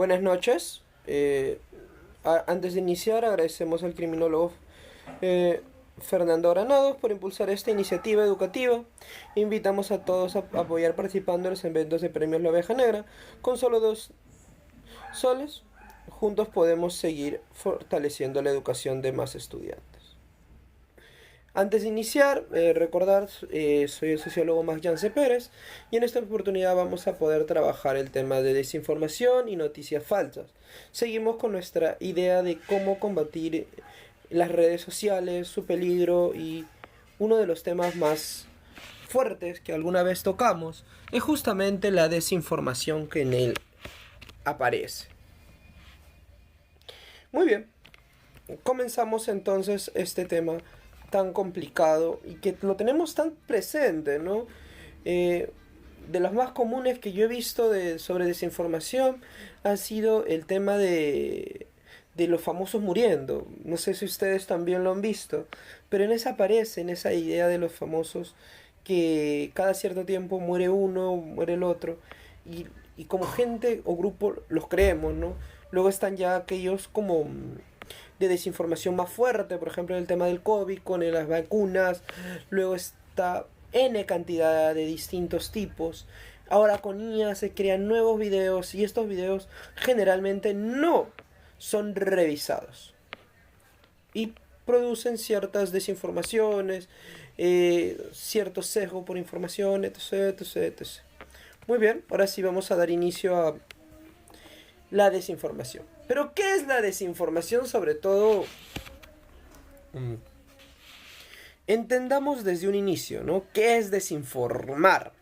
Buenas noches. Antes de iniciar, agradecemos al criminólogo eh, Fernando Granados por impulsar esta iniciativa educativa. Invitamos a todos a apoyar participando en los eventos de premios La Oveja Negra. Con solo 2 soles, juntos podemos seguir fortaleciendo la educación de más estudiantes. Antes de iniciar, recordar, soy el sociólogo Magyance Pérez y en esta oportunidad vamos a poder trabajar el tema de desinformación y noticias falsas. Seguimos con nuestra idea de cómo combatir las redes sociales, su peligro, y uno de los temas más fuertes que alguna vez tocamos es justamente la desinformación que en él aparece. Muy bien, comenzamos entonces este tema tan complicado y que lo tenemos tan presente, ¿no? De los más comunes que yo he visto sobre desinformación ha sido el tema de los famosos muriendo. No sé si ustedes también lo han visto, pero en esa aparece, en esa idea de los famosos, que cada cierto tiempo muere uno, muere el otro, y como gente o grupo los creemos, ¿no? Luego están ya aquellos como de desinformación más fuerte, por ejemplo en el tema del COVID, con las vacunas. Luego está N cantidad de distintos tipos. Ahora con IA se crean nuevos videos y estos videos generalmente no son revisados y producen ciertas desinformaciones, cierto sesgo por información, etc, etc, etc. Muy bien, ahora sí vamos a dar inicio a la desinformación. Pero ¿qué es la desinformación? Sobre todo, entendamos desde un inicio, ¿no? ¿Qué es desinformar?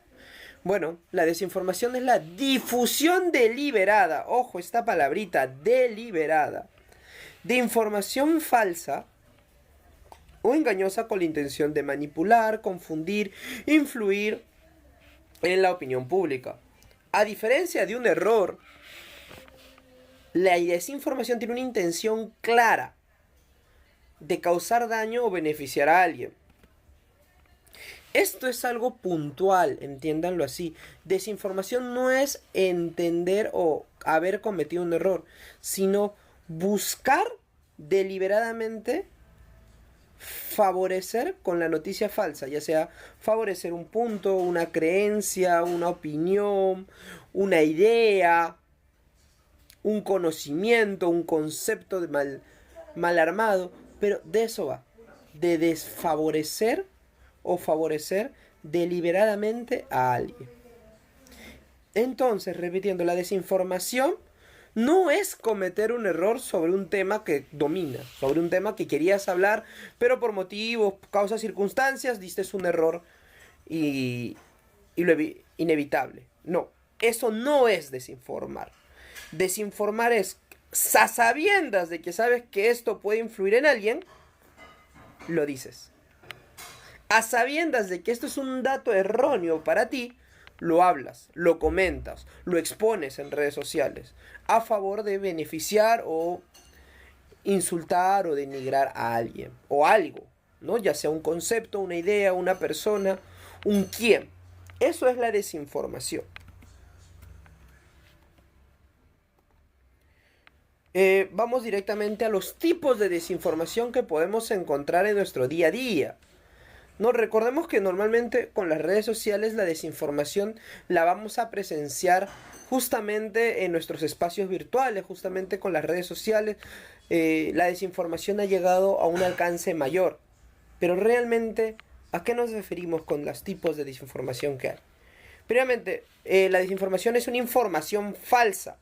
Bueno, la desinformación es la difusión deliberada, ojo, esta palabrita, deliberada, de información falsa o engañosa con la intención de manipular, confundir, influir en la opinión pública. A diferencia de un error, la desinformación tiene una intención clara de causar daño o beneficiar a alguien. Esto es algo puntual, entiéndanlo así. Desinformación no es entender o haber cometido un error, sino buscar deliberadamente favorecer con la noticia falsa, ya sea favorecer un punto, una creencia, una opinión, una idea, un conocimiento, un concepto mal armado, pero de eso va, de desfavorecer o favorecer deliberadamente a alguien. Entonces, repitiendo, la desinformación no es cometer un error sobre un tema que domina, sobre un tema que querías hablar, pero por motivos, causas, circunstancias, diste un error y lo inevitable. No, eso no es desinformar. Desinformar es, a sabiendas de que sabes que esto puede influir en alguien, lo dices. A sabiendas de que esto es un dato erróneo para ti, lo hablas, lo comentas, lo expones en redes sociales, a favor de beneficiar o insultar o denigrar a alguien o algo, ¿no? Ya sea un concepto, una idea, una persona, un quién. Eso es la desinformación. Vamos directamente a los tipos de desinformación que podemos encontrar en nuestro día a día. No, recordemos que normalmente con las redes sociales la desinformación la vamos a presenciar justamente en nuestros espacios virtuales, justamente con las redes sociales. La desinformación ha llegado a un alcance mayor. Pero realmente, ¿a qué nos referimos con los tipos de desinformación que hay? Primeramente, la desinformación es una información falsa,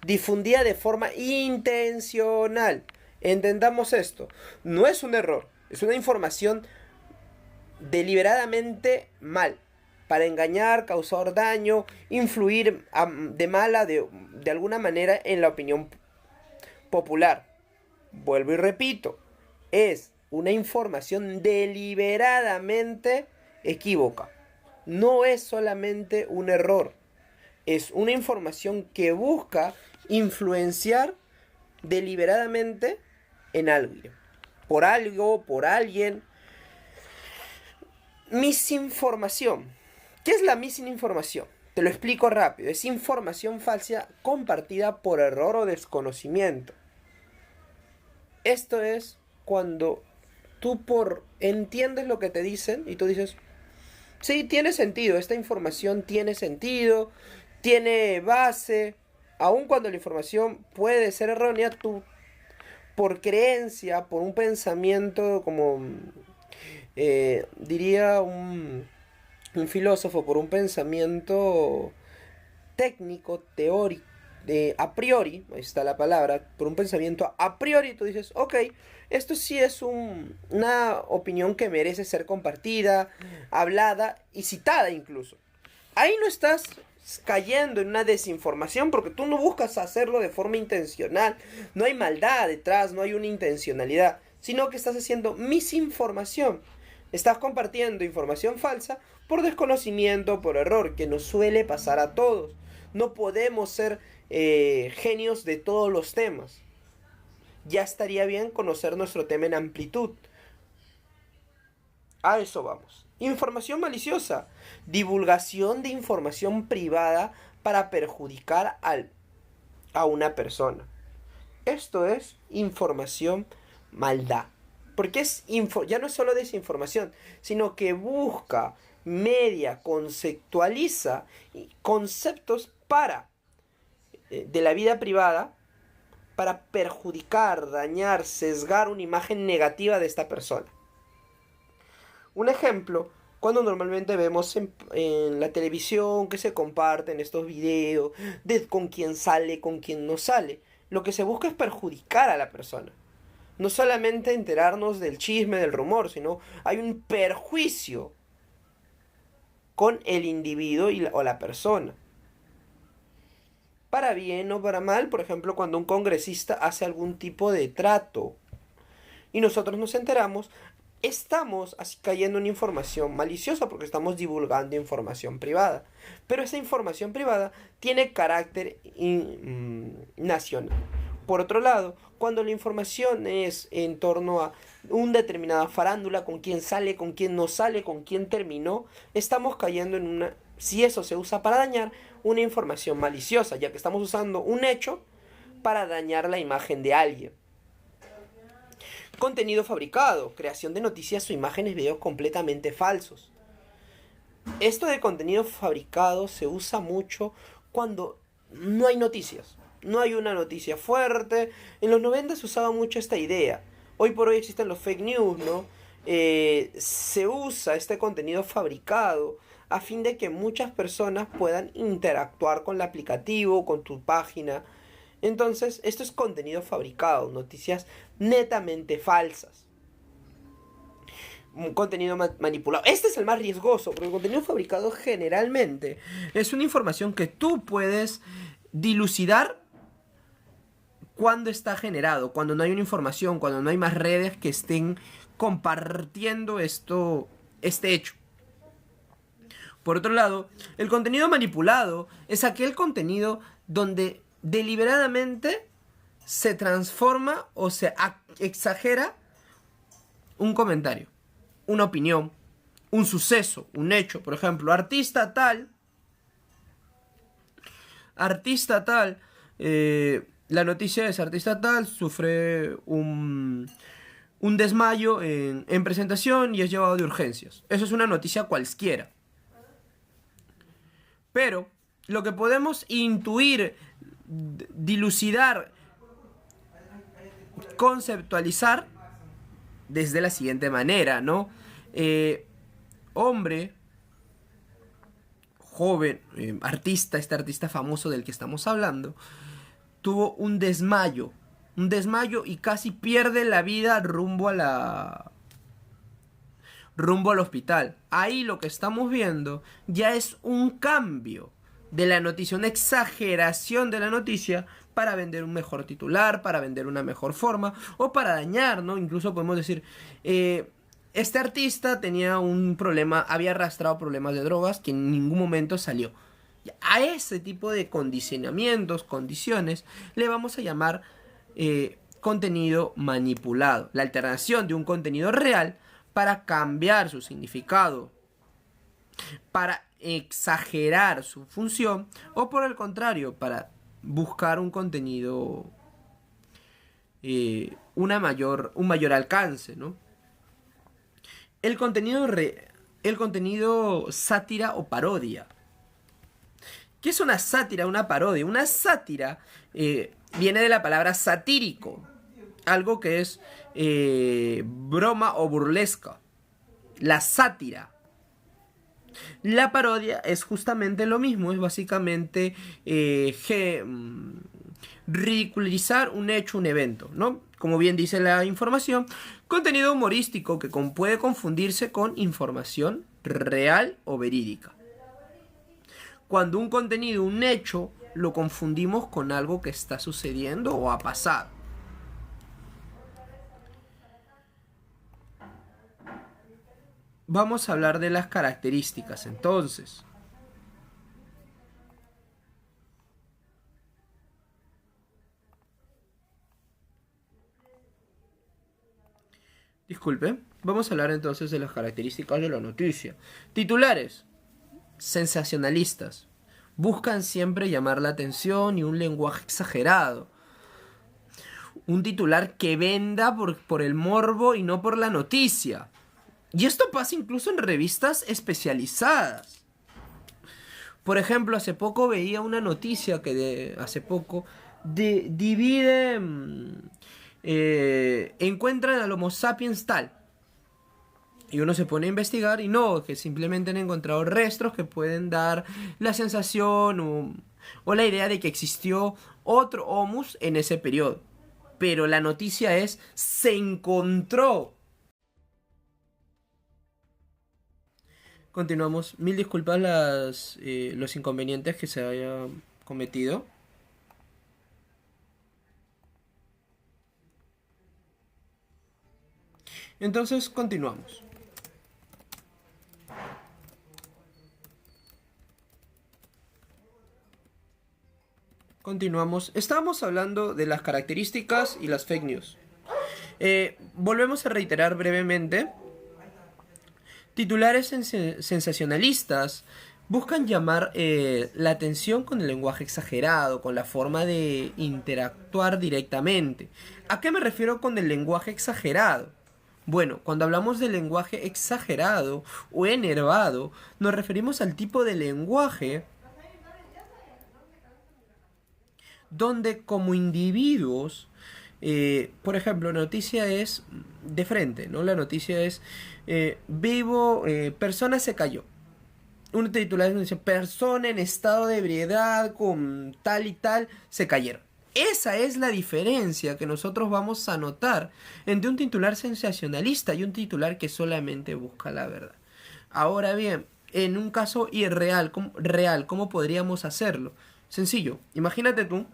difundida de forma intencional. Entendamos esto, no es un error, es una información deliberadamente mal, para engañar, causar daño, influir de mala, de alguna manera en la opinión popular. Vuelvo y repito, es una información deliberadamente equívoca. No es solamente un error, es una información que busca influenciar deliberadamente en alguien, por alguien. Misinformación. ¿Qué es la misinformación? Te lo explico rápido. Es información falsa compartida por error o desconocimiento. Esto es cuando tú entiendes lo que te dicen y tú dices, sí, tiene sentido, esta información tiene sentido, tiene base. Aun cuando la información puede ser errónea, tú por creencia, por un pensamiento como diría un filósofo, por un pensamiento técnico, teórico, a priori, ahí está la palabra, por un pensamiento a priori, tú dices, ok, esto sí es una opinión que merece ser compartida, hablada y citada incluso. Ahí no estás cayendo en una desinformación porque tú no buscas hacerlo de forma intencional, no hay maldad detrás, no hay una intencionalidad, sino que estás haciendo misinformación. Estás compartiendo información falsa por desconocimiento, por error, que nos suele pasar a todos. No podemos ser genios de todos los temas. Ya estaría bien conocer nuestro tema en amplitud. A eso vamos. Información maliciosa. Divulgación de información privada para perjudicar a una persona. Esto es información maldad. Porque ya no es solo desinformación, sino que busca, media, conceptualiza conceptos de la vida privada para perjudicar, dañar, sesgar una imagen negativa de esta persona. Un ejemplo, cuando normalmente vemos en la televisión que se comparten estos videos de con quién sale, con quién no sale, lo que se busca es perjudicar a la persona. No solamente enterarnos del chisme, del rumor, sino hay un perjuicio con el individuo o la persona. Para bien o para mal, por ejemplo, cuando un congresista hace algún tipo de trato y nosotros nos enteramos, estamos así cayendo en información maliciosa porque estamos divulgando información privada. Pero esa información privada tiene carácter nacional. Por otro lado, cuando la información es en torno a una determinada farándula, con quién sale, con quién no sale, con quién terminó, estamos cayendo en si eso se usa para dañar, una información maliciosa, ya que estamos usando un hecho para dañar la imagen de alguien. Contenido fabricado, creación de noticias o imágenes, videos completamente falsos. Esto de contenido fabricado se usa mucho cuando no hay noticias. No hay una noticia fuerte. En los 90 se usaba mucho esta idea. Hoy por hoy existen los fake news, ¿no? Se usa este contenido fabricado a fin de que muchas personas puedan interactuar con el aplicativo, con tu página. Entonces, esto es contenido fabricado, noticias netamente falsas. Un contenido manipulado. Este es el más riesgoso, porque el contenido fabricado generalmente es una información que tú puedes dilucidar cuando está generado, cuando no hay una información, cuando no hay más redes que estén compartiendo este hecho. Por otro lado, el contenido manipulado es aquel contenido donde deliberadamente se transforma o se exagera un comentario, una opinión, un suceso, un hecho. Por ejemplo, artista tal, la noticia es artista tal sufre un desmayo en presentación y es llevado de urgencias. Eso es una noticia cualquiera. Pero lo que podemos intuir, dilucidar, conceptualizar desde la siguiente manera, ¿no? Hombre, joven, artista, este artista famoso del que estamos hablando, tuvo un desmayo y casi pierde la vida rumbo al hospital. Ahí lo que estamos viendo ya es un cambio de la noticia, una exageración de la noticia para vender un mejor titular, para vender una mejor forma o para dañar, ¿no? Incluso podemos decir, este artista tenía un problema, había arrastrado problemas de drogas que en ningún momento salió. A ese tipo de condiciones, le vamos a llamar contenido manipulado. La alternación de un contenido real para cambiar su significado para exagerar su función o por el contrario, para buscar un contenido, un mayor alcance, ¿no? El contenido sátira o parodia. ¿Qué es una sátira, una parodia? Una sátira viene de la palabra satírico, algo que es broma o burlesca. La sátira. La parodia es justamente lo mismo, es básicamente ridiculizar un hecho, un evento, ¿no? Como bien dice la información, contenido humorístico que puede confundirse con información real o verídica. Cuando un contenido, un hecho, lo confundimos con algo que está sucediendo o ha pasado. Vamos a hablar de las características entonces. Disculpe, vamos a hablar entonces de las características de la noticia. Titulares: sensacionalistas. Buscan siempre llamar la atención y un lenguaje exagerado. Un titular que venda por el morbo y no por la noticia. Y esto pasa incluso en revistas especializadas. Por ejemplo, hace poco veía una noticia que divide... encuentran al Homo sapiens tal. Y uno se pone a investigar y no, que simplemente han encontrado restos que pueden dar la sensación o la idea de que existió otro Homus en ese periodo. Pero la noticia es, se encontró. Continuamos. Mil disculpas los inconvenientes que se haya cometido. Entonces, continuamos. Continuamos. Estábamos hablando de las características y las fake news. Volvemos a reiterar brevemente. Titulares sensacionalistas buscan llamar la atención con el lenguaje exagerado, con la forma de interactuar directamente. ¿A qué me refiero con el lenguaje exagerado? Bueno, cuando hablamos de lenguaje exagerado o enervado, nos referimos al tipo de lenguaje donde como individuos, por ejemplo, la noticia es de frente, ¿no? La noticia es, persona se cayó. Un titular dice, persona en estado de ebriedad con tal y tal se cayeron. Esa es la diferencia que nosotros vamos a notar entre un titular sensacionalista y un titular que solamente busca la verdad. Ahora bien, en un caso irreal, ¿cómo podríamos hacerlo? Sencillo, imagínate tú.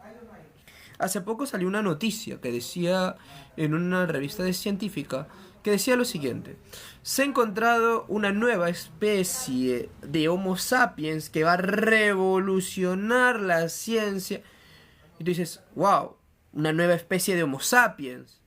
Hace poco salió una noticia que decía en una revista científica que decía lo siguiente: se ha encontrado una nueva especie de Homo sapiens que va a revolucionar la ciencia. Y tú dices, wow, una nueva especie de Homo sapiens.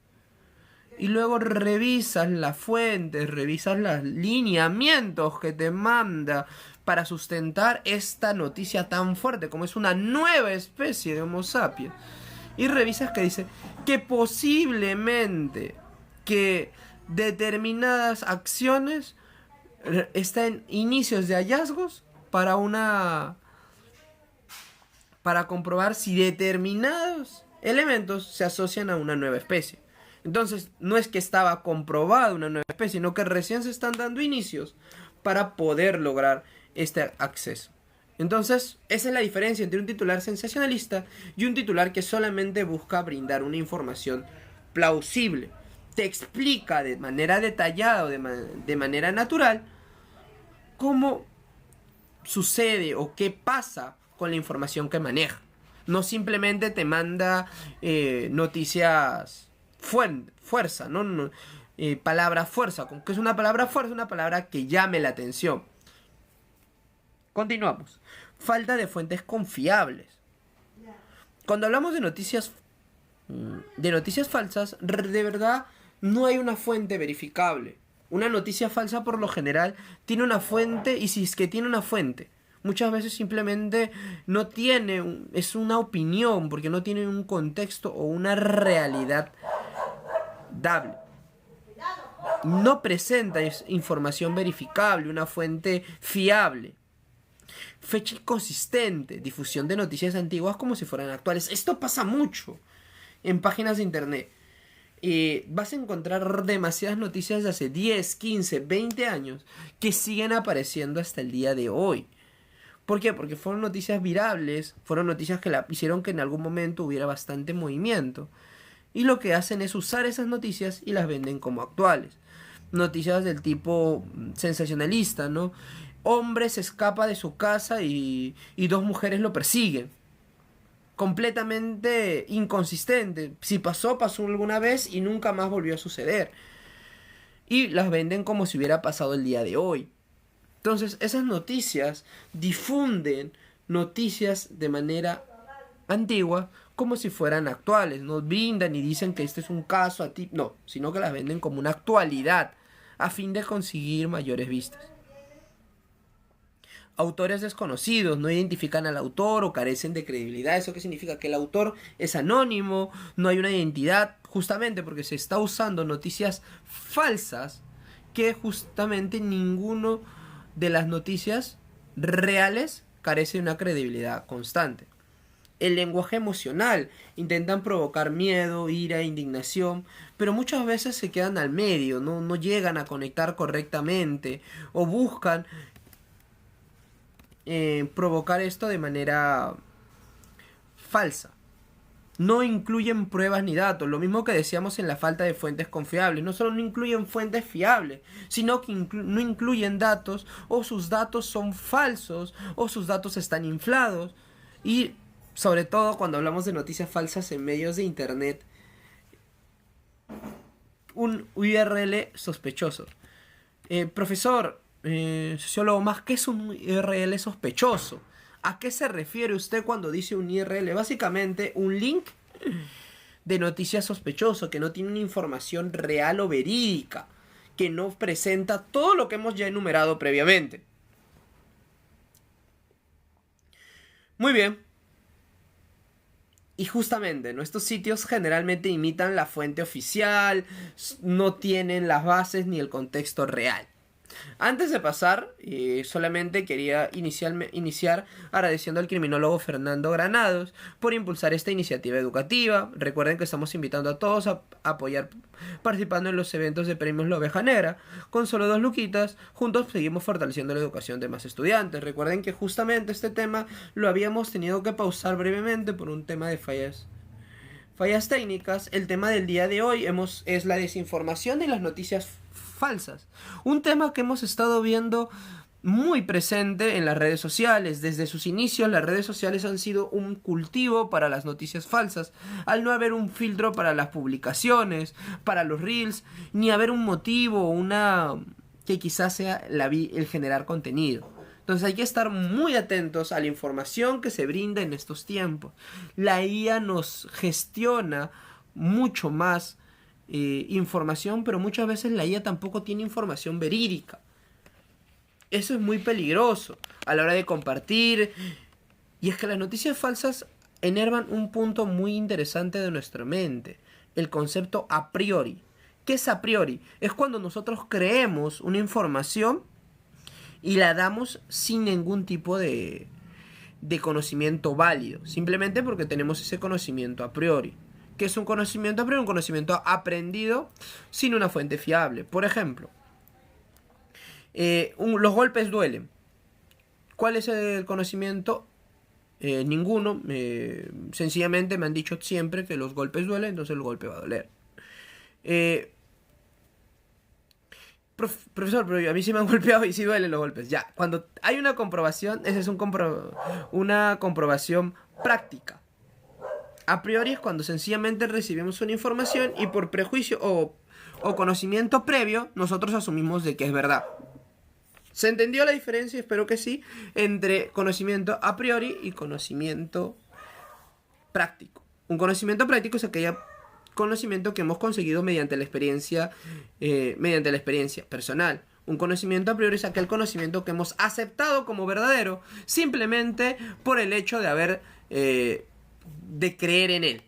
Y luego revisas las fuentes, revisas los lineamientos que te manda para sustentar esta noticia tan fuerte como es una nueva especie de Homo sapiens. Y revisas que dice que posiblemente que determinadas acciones están en inicios de hallazgos para comprobar si determinados elementos se asocian a una nueva especie. Entonces, no es que estaba comprobada una nueva especie, sino que recién se están dando inicios para poder lograr este acceso. Entonces, esa es la diferencia entre un titular sensacionalista y un titular que solamente busca brindar una información plausible. Te explica de manera detallada o de manera natural cómo sucede o qué pasa con la información que maneja. No simplemente te manda noticias fuerza, ¿no? Palabra fuerza. ¿Qué es una palabra fuerza? Una palabra que llame la atención. Continuamos. Falta de fuentes confiables. Cuando hablamos de noticias falsas, de verdad no hay una fuente verificable. Una noticia falsa por lo general tiene una fuente, y si es que tiene una fuente, muchas veces simplemente no tiene, es una opinión, porque no tiene un contexto o una realidad dable. No presenta información verificable, una fuente fiable. Fecha inconsistente, difusión de noticias antiguas como si fueran actuales. Esto pasa mucho en páginas de internet. Vas a encontrar demasiadas noticias de hace 10, 15, 20 años que siguen apareciendo hasta el día de hoy. ¿Por qué? Porque fueron noticias virables, fueron noticias que hicieron que en algún momento hubiera bastante movimiento. Y lo que hacen es usar esas noticias y las venden como actuales. Noticias del tipo sensacionalista, ¿no? Hombre se escapa de su casa y dos mujeres lo persiguen. Completamente inconsistente. Si pasó, pasó alguna vez y nunca más volvió a suceder. Y las venden como si hubiera pasado el día de hoy. Entonces, esas noticias difunden noticias de manera antigua como si fueran actuales. No brindan y dicen que este es un caso a ti. No, sino que las venden como una actualidad a fin de conseguir mayores vistas. Autores desconocidos, no identifican al autor o carecen de credibilidad. ¿Eso qué significa? Que el autor es anónimo, no hay una identidad, justamente porque se está usando noticias falsas que justamente ninguno de las noticias reales carece de una credibilidad constante. El lenguaje emocional, intentan provocar miedo, ira, indignación, pero muchas veces se quedan al medio, no llegan a conectar correctamente o buscan provocar esto de manera falsa. No incluyen pruebas ni datos, lo mismo que decíamos en la falta de fuentes confiables. No solo no incluyen fuentes fiables, sino que no incluyen datos, o sus datos son falsos, o sus datos están inflados. Y sobre todo cuando hablamos de noticias falsas en medios de internet, un URL sospechoso. Profesor, sociólogo más, ¿qué es un URL sospechoso? ¿A qué se refiere usted cuando dice un URL? Básicamente un link de noticias sospechoso, que no tiene una información real o verídica, que no presenta todo lo que hemos ya enumerado previamente. Muy bien. Y justamente, estos sitios generalmente imitan la fuente oficial, no tienen las bases ni el contexto real. Antes de pasar, solamente quería iniciar agradeciendo al criminólogo Fernando Granados por impulsar esta iniciativa educativa. Recuerden que estamos invitando a todos a apoyar participando en los eventos de Premios La Oveja Negra. Con solo 2 luquitas, juntos seguimos fortaleciendo la educación de más estudiantes. Recuerden que justamente este tema lo habíamos tenido que pausar brevemente por un tema de fallas técnicas. El tema del día de hoy es la desinformación y las noticias falsas. Un tema que hemos estado viendo muy presente en las redes sociales. Desde sus inicios, las redes sociales han sido un cultivo para las noticias falsas, al no haber un filtro para las publicaciones, para los reels, ni haber un motivo, que quizás sea el generar contenido. Entonces hay que estar muy atentos a la información que se brinda en estos tiempos. La IA nos gestiona mucho más información, pero muchas veces la IA tampoco tiene información verídica. Eso es muy peligroso a la hora de compartir. Y es que las noticias falsas enervan un punto muy interesante de nuestra mente: el concepto a priori. ¿Qué es a priori? Es cuando nosotros creemos una información y la damos sin ningún tipo de conocimiento válido, simplemente porque tenemos ese conocimiento a priori. ¿Qué es un conocimiento a priori? Un conocimiento aprendido sin una fuente fiable. Por ejemplo, los golpes duelen. ¿Cuál es el conocimiento? Ninguno. Sencillamente me han dicho siempre que los golpes duelen, entonces el golpe va a doler. Profesor, pero a mí sí me han golpeado y sí duelen los golpes. Ya, cuando hay una comprobación, esa es una comprobación práctica. A priori es cuando sencillamente recibimos una información y por prejuicio o conocimiento previo, nosotros asumimos de que es verdad. ¿Se entendió la diferencia? Espero que sí, entre conocimiento a priori y conocimiento práctico. Un conocimiento práctico es aquella conocimiento que hemos conseguido mediante la experiencia personal. Un conocimiento a priori es aquel conocimiento que hemos aceptado como verdadero simplemente por el hecho de creer en él.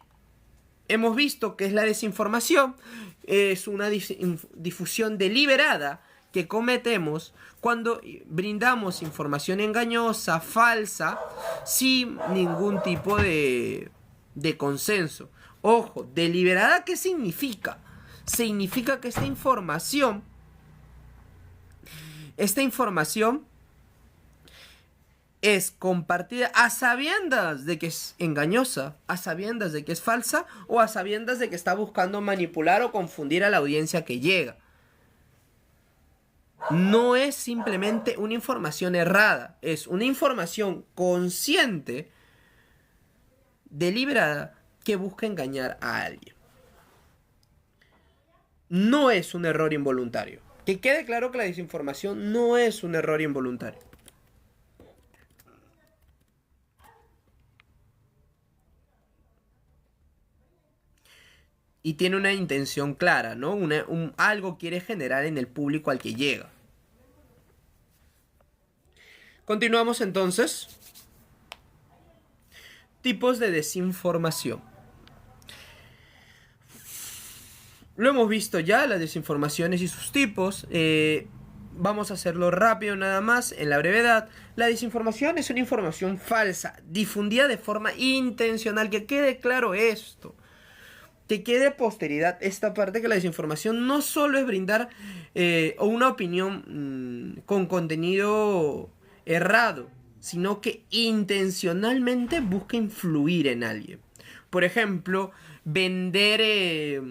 Hemos visto que es la desinformación, es una difusión deliberada que cometemos cuando brindamos información engañosa, falsa, sin ningún tipo de consenso. Ojo, deliberada, ¿qué significa? Significa que esta información es compartida a sabiendas de que es engañosa, a sabiendas de que es falsa o a sabiendas de que está buscando manipular o confundir a la audiencia que llega. No es simplemente una información errada, es una información consciente, deliberada, que busca engañar a alguien. No es un error involuntario. Que quede claro que la desinformación no es un error involuntario. Y tiene una intención clara, ¿no? Algo quiere generar en el público al que llega. Continuamos entonces. Tipos de desinformación. Lo hemos visto ya, las desinformaciones y sus tipos. Vamos a hacerlo rápido nada más, en la brevedad. La desinformación es una información falsa, difundida de forma intencional. Que quede claro esto. Que quede posteridad esta parte, que la desinformación no solo es brindar una opinión con contenido errado, sino que intencionalmente busca influir en alguien. Por ejemplo, vender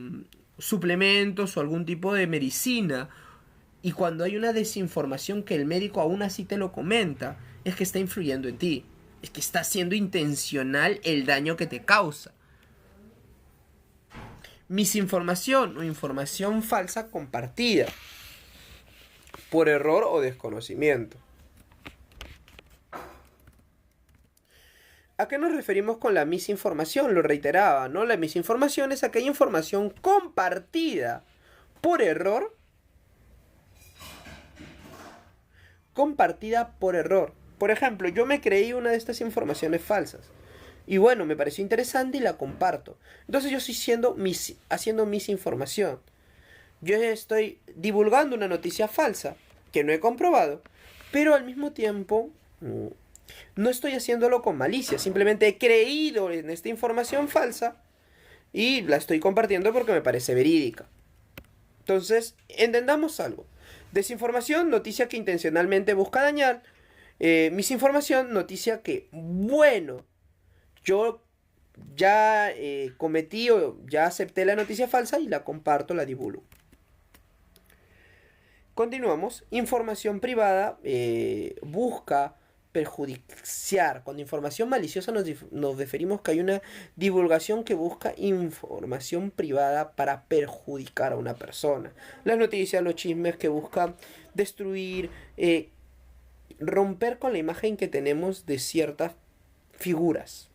suplementos o algún tipo de medicina, y cuando hay una desinformación que el médico aún así te lo comenta, es que está influyendo en ti, es que está siendo intencional el daño que te causa. Misinformación o información falsa compartida por error o desconocimiento. ¿A qué nos referimos con la misinformación? Lo reiteraba, ¿no? La misinformación es aquella información compartida por error. Compartida por error. Por ejemplo, yo me creí una de estas informaciones falsas. Y bueno, me pareció interesante y la comparto. Entonces yo estoy haciendo misinformación. Yo estoy divulgando una noticia falsa que no he comprobado, pero al mismo tiempo no estoy haciéndolo con malicia. Simplemente he creído en esta información falsa y la estoy compartiendo porque me parece verídica. Entonces, entendamos algo. Desinformación, noticia que intencionalmente busca dañar. Misinformación, noticia que, bueno, yo ya cometí o ya acepté la noticia falsa y la comparto, la divulgo. Continuamos. Información privada busca perjudiciar. Cuando información maliciosa nos referimos que hay una divulgación que busca información privada para perjudicar a una persona. Las noticias, los chismes que buscan destruir, romper con la imagen que tenemos de ciertas figuras.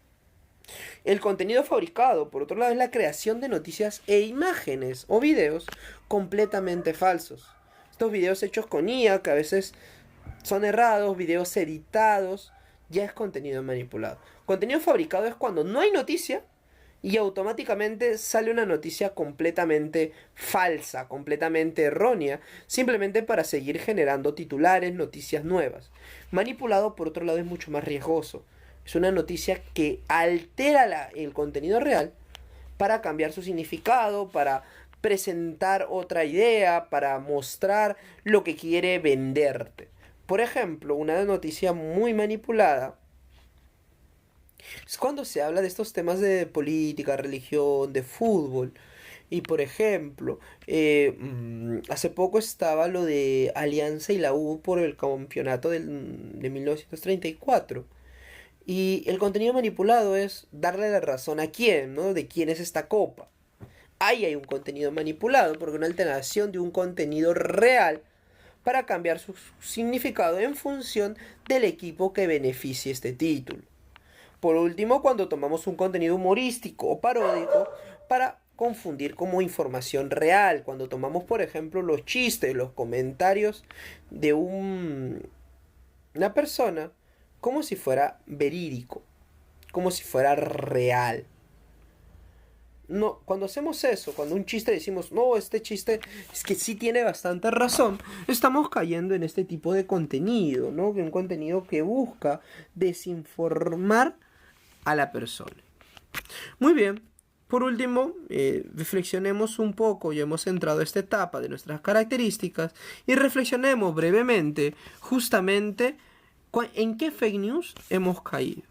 El contenido fabricado, por otro lado, es la creación de noticias e imágenes o videos completamente falsos. Estos videos hechos con IA, que a veces son errados, videos editados, ya es contenido manipulado. Contenido fabricado es cuando no hay noticia y automáticamente sale una noticia completamente falsa, completamente errónea, simplemente para seguir generando titulares, noticias nuevas. Manipulado, por otro lado, es mucho más riesgoso. Es una noticia que altera el contenido real para cambiar su significado, para presentar otra idea, para mostrar lo que quiere venderte. Por ejemplo, una noticia muy manipulada es cuando se habla de estos temas de política, religión, de fútbol. Y por ejemplo, hace poco estaba lo de Alianza y la U por el campeonato de 1934. Y el contenido manipulado es darle la razón a quién, ¿no? De quién es esta copa. Ahí hay un contenido manipulado porque una alteración de un contenido real para cambiar su significado en función del equipo que beneficie este título. Por último, cuando tomamos un contenido humorístico o paródico para confundir como información real. Cuando tomamos, por ejemplo, los chistes, los comentarios de una persona como si fuera verídico, como si fuera real. No, cuando hacemos eso, cuando un chiste decimos, no, este chiste es que sí tiene bastante razón, estamos cayendo en este tipo de contenido, ¿no? Un contenido que busca desinformar a la persona. Muy bien, por último, reflexionemos un poco, ya hemos entrado a esta etapa de nuestras características y reflexionemos brevemente justamente en qué fake news hemos caído.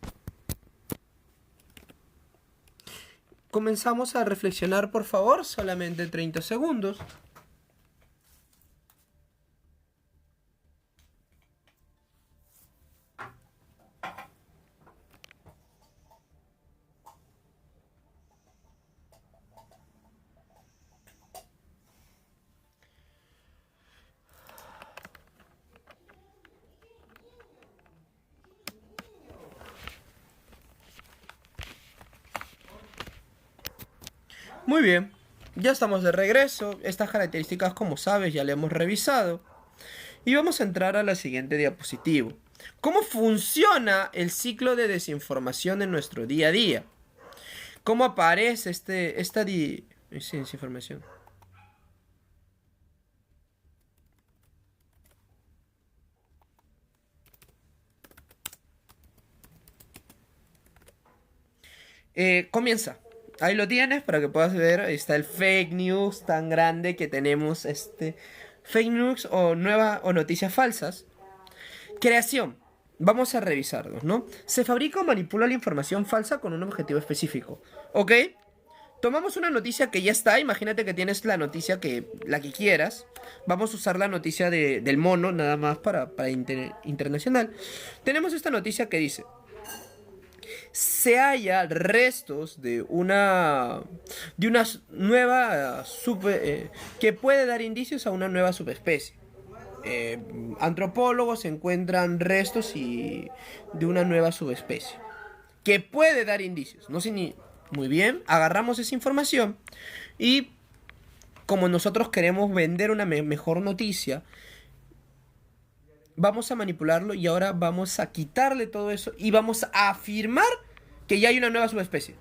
Comenzamos a reflexionar, por favor, solamente 30 segundos. Muy bien, ya estamos de regreso. Estas características, como sabes, ya las hemos revisado. Y vamos a entrar a la siguiente diapositiva. ¿Cómo funciona el ciclo de desinformación en nuestro día a día? ¿Cómo aparece esta desinformación? Comienza. Ahí lo tienes para que puedas ver. Ahí está el fake news tan grande que tenemos. Fake news o noticias falsas. Creación. Vamos a revisarlos, ¿no? Se fabrica o manipula la información falsa con un objetivo específico. ¿Ok? Tomamos una noticia que ya está. Imagínate que tienes la noticia la que quieras. Vamos a usar la noticia del mono, nada más para internacional. Tenemos esta noticia que dice: se halla restos de una nueva que puede dar indicios a una nueva subespecie. Antropólogos encuentran restos de una nueva subespecie que puede dar indicios. No sé ni muy bien. Agarramos esa información y, como nosotros queremos vender una mejor noticia, vamos a manipularlo y ahora vamos a quitarle todo eso y vamos a afirmar que ya hay una nueva subespecie.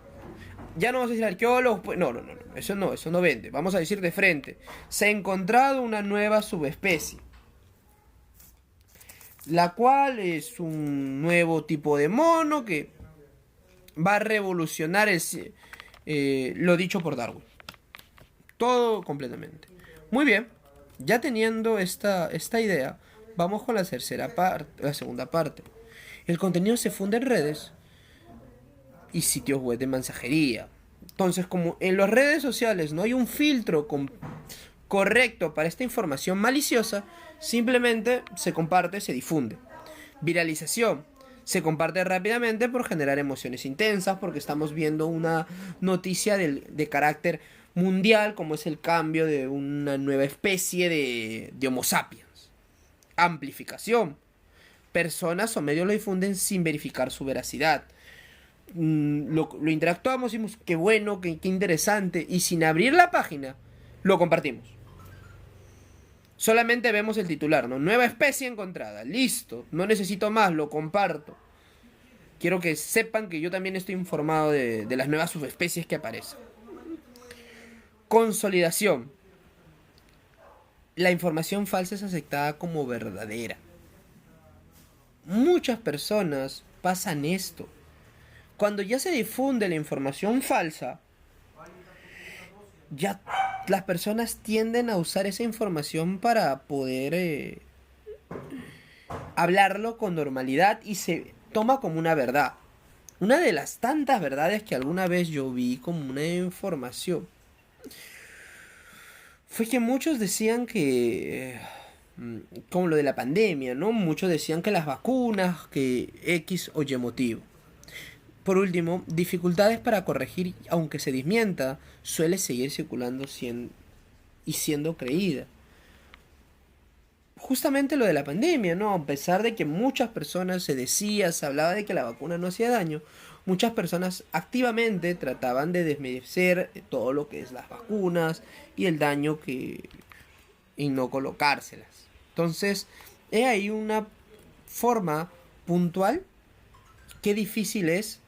Ya no vamos a decir arqueólogos, pues no, eso no vende. Vamos a decir de frente: se ha encontrado una nueva subespecie, la cual es un nuevo tipo de mono que va a revolucionar lo dicho por Darwin. Todo completamente. Muy bien, ya teniendo esta idea, vamos con la segunda parte. El contenido se funde en redes y sitios web de mensajería. Entonces, como en las redes sociales no hay un filtro correcto para esta información maliciosa, simplemente se comparte, se difunde. Viralización. Se comparte rápidamente por generar emociones intensas, porque estamos viendo una noticia de carácter mundial, como es el cambio de una nueva especie de Homo sapiens. Amplificación. Personas o medios lo difunden sin verificar su veracidad. Lo interactuamos y decimos: qué bueno, qué interesante, y sin abrir la página lo compartimos. Solamente vemos el titular, ¿no? Nueva especie encontrada, listo, no necesito más, lo comparto. Quiero que sepan que yo también estoy informado de las nuevas subespecies que aparecen. Consolidación. La información falsa es aceptada como verdadera. Muchas personas pasan esto. Cuando ya se difunde la información falsa, ya las personas tienden a usar esa información para poder hablarlo con normalidad y se toma como una verdad. Una de las tantas verdades que alguna vez yo vi como una información fue que muchos decían que, como lo de la pandemia, ¿no? Muchos decían que las vacunas, que X o Y motivo. Por último, dificultades para corregir, aunque se desmienta, suele seguir circulando y siendo creída. justamente lo de la pandemia, ¿no? A pesar de que muchas personas se hablaba de que la vacuna no hacía daño, muchas personas activamente trataban de desmerecer todo lo que es las vacunas y el daño que y no colocárselas. Entonces, he ahí una forma puntual qué difícil es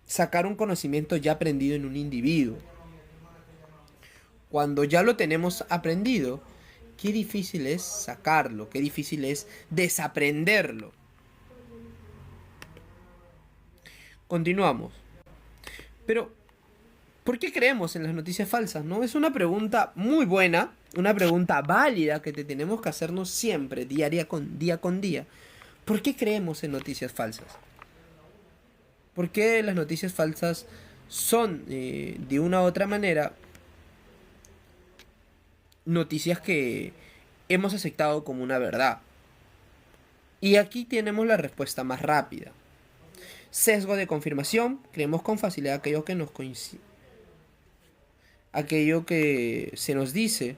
sacar un conocimiento ya aprendido en un individuo. Cuando ya lo tenemos aprendido, qué difícil es sacarlo, qué difícil es desaprenderlo. Continuamos. Pero, ¿por qué creemos en las noticias falsas? ¿No? Es una pregunta muy buena, una pregunta válida que te tenemos que hacernos siempre, día con día. ¿Por qué creemos en noticias falsas? ¿Por qué las noticias falsas son, de una u otra manera, noticias que hemos aceptado como una verdad? Y aquí tenemos la respuesta más rápida. Sesgo de confirmación. Creemos con facilidad aquello que se nos dice,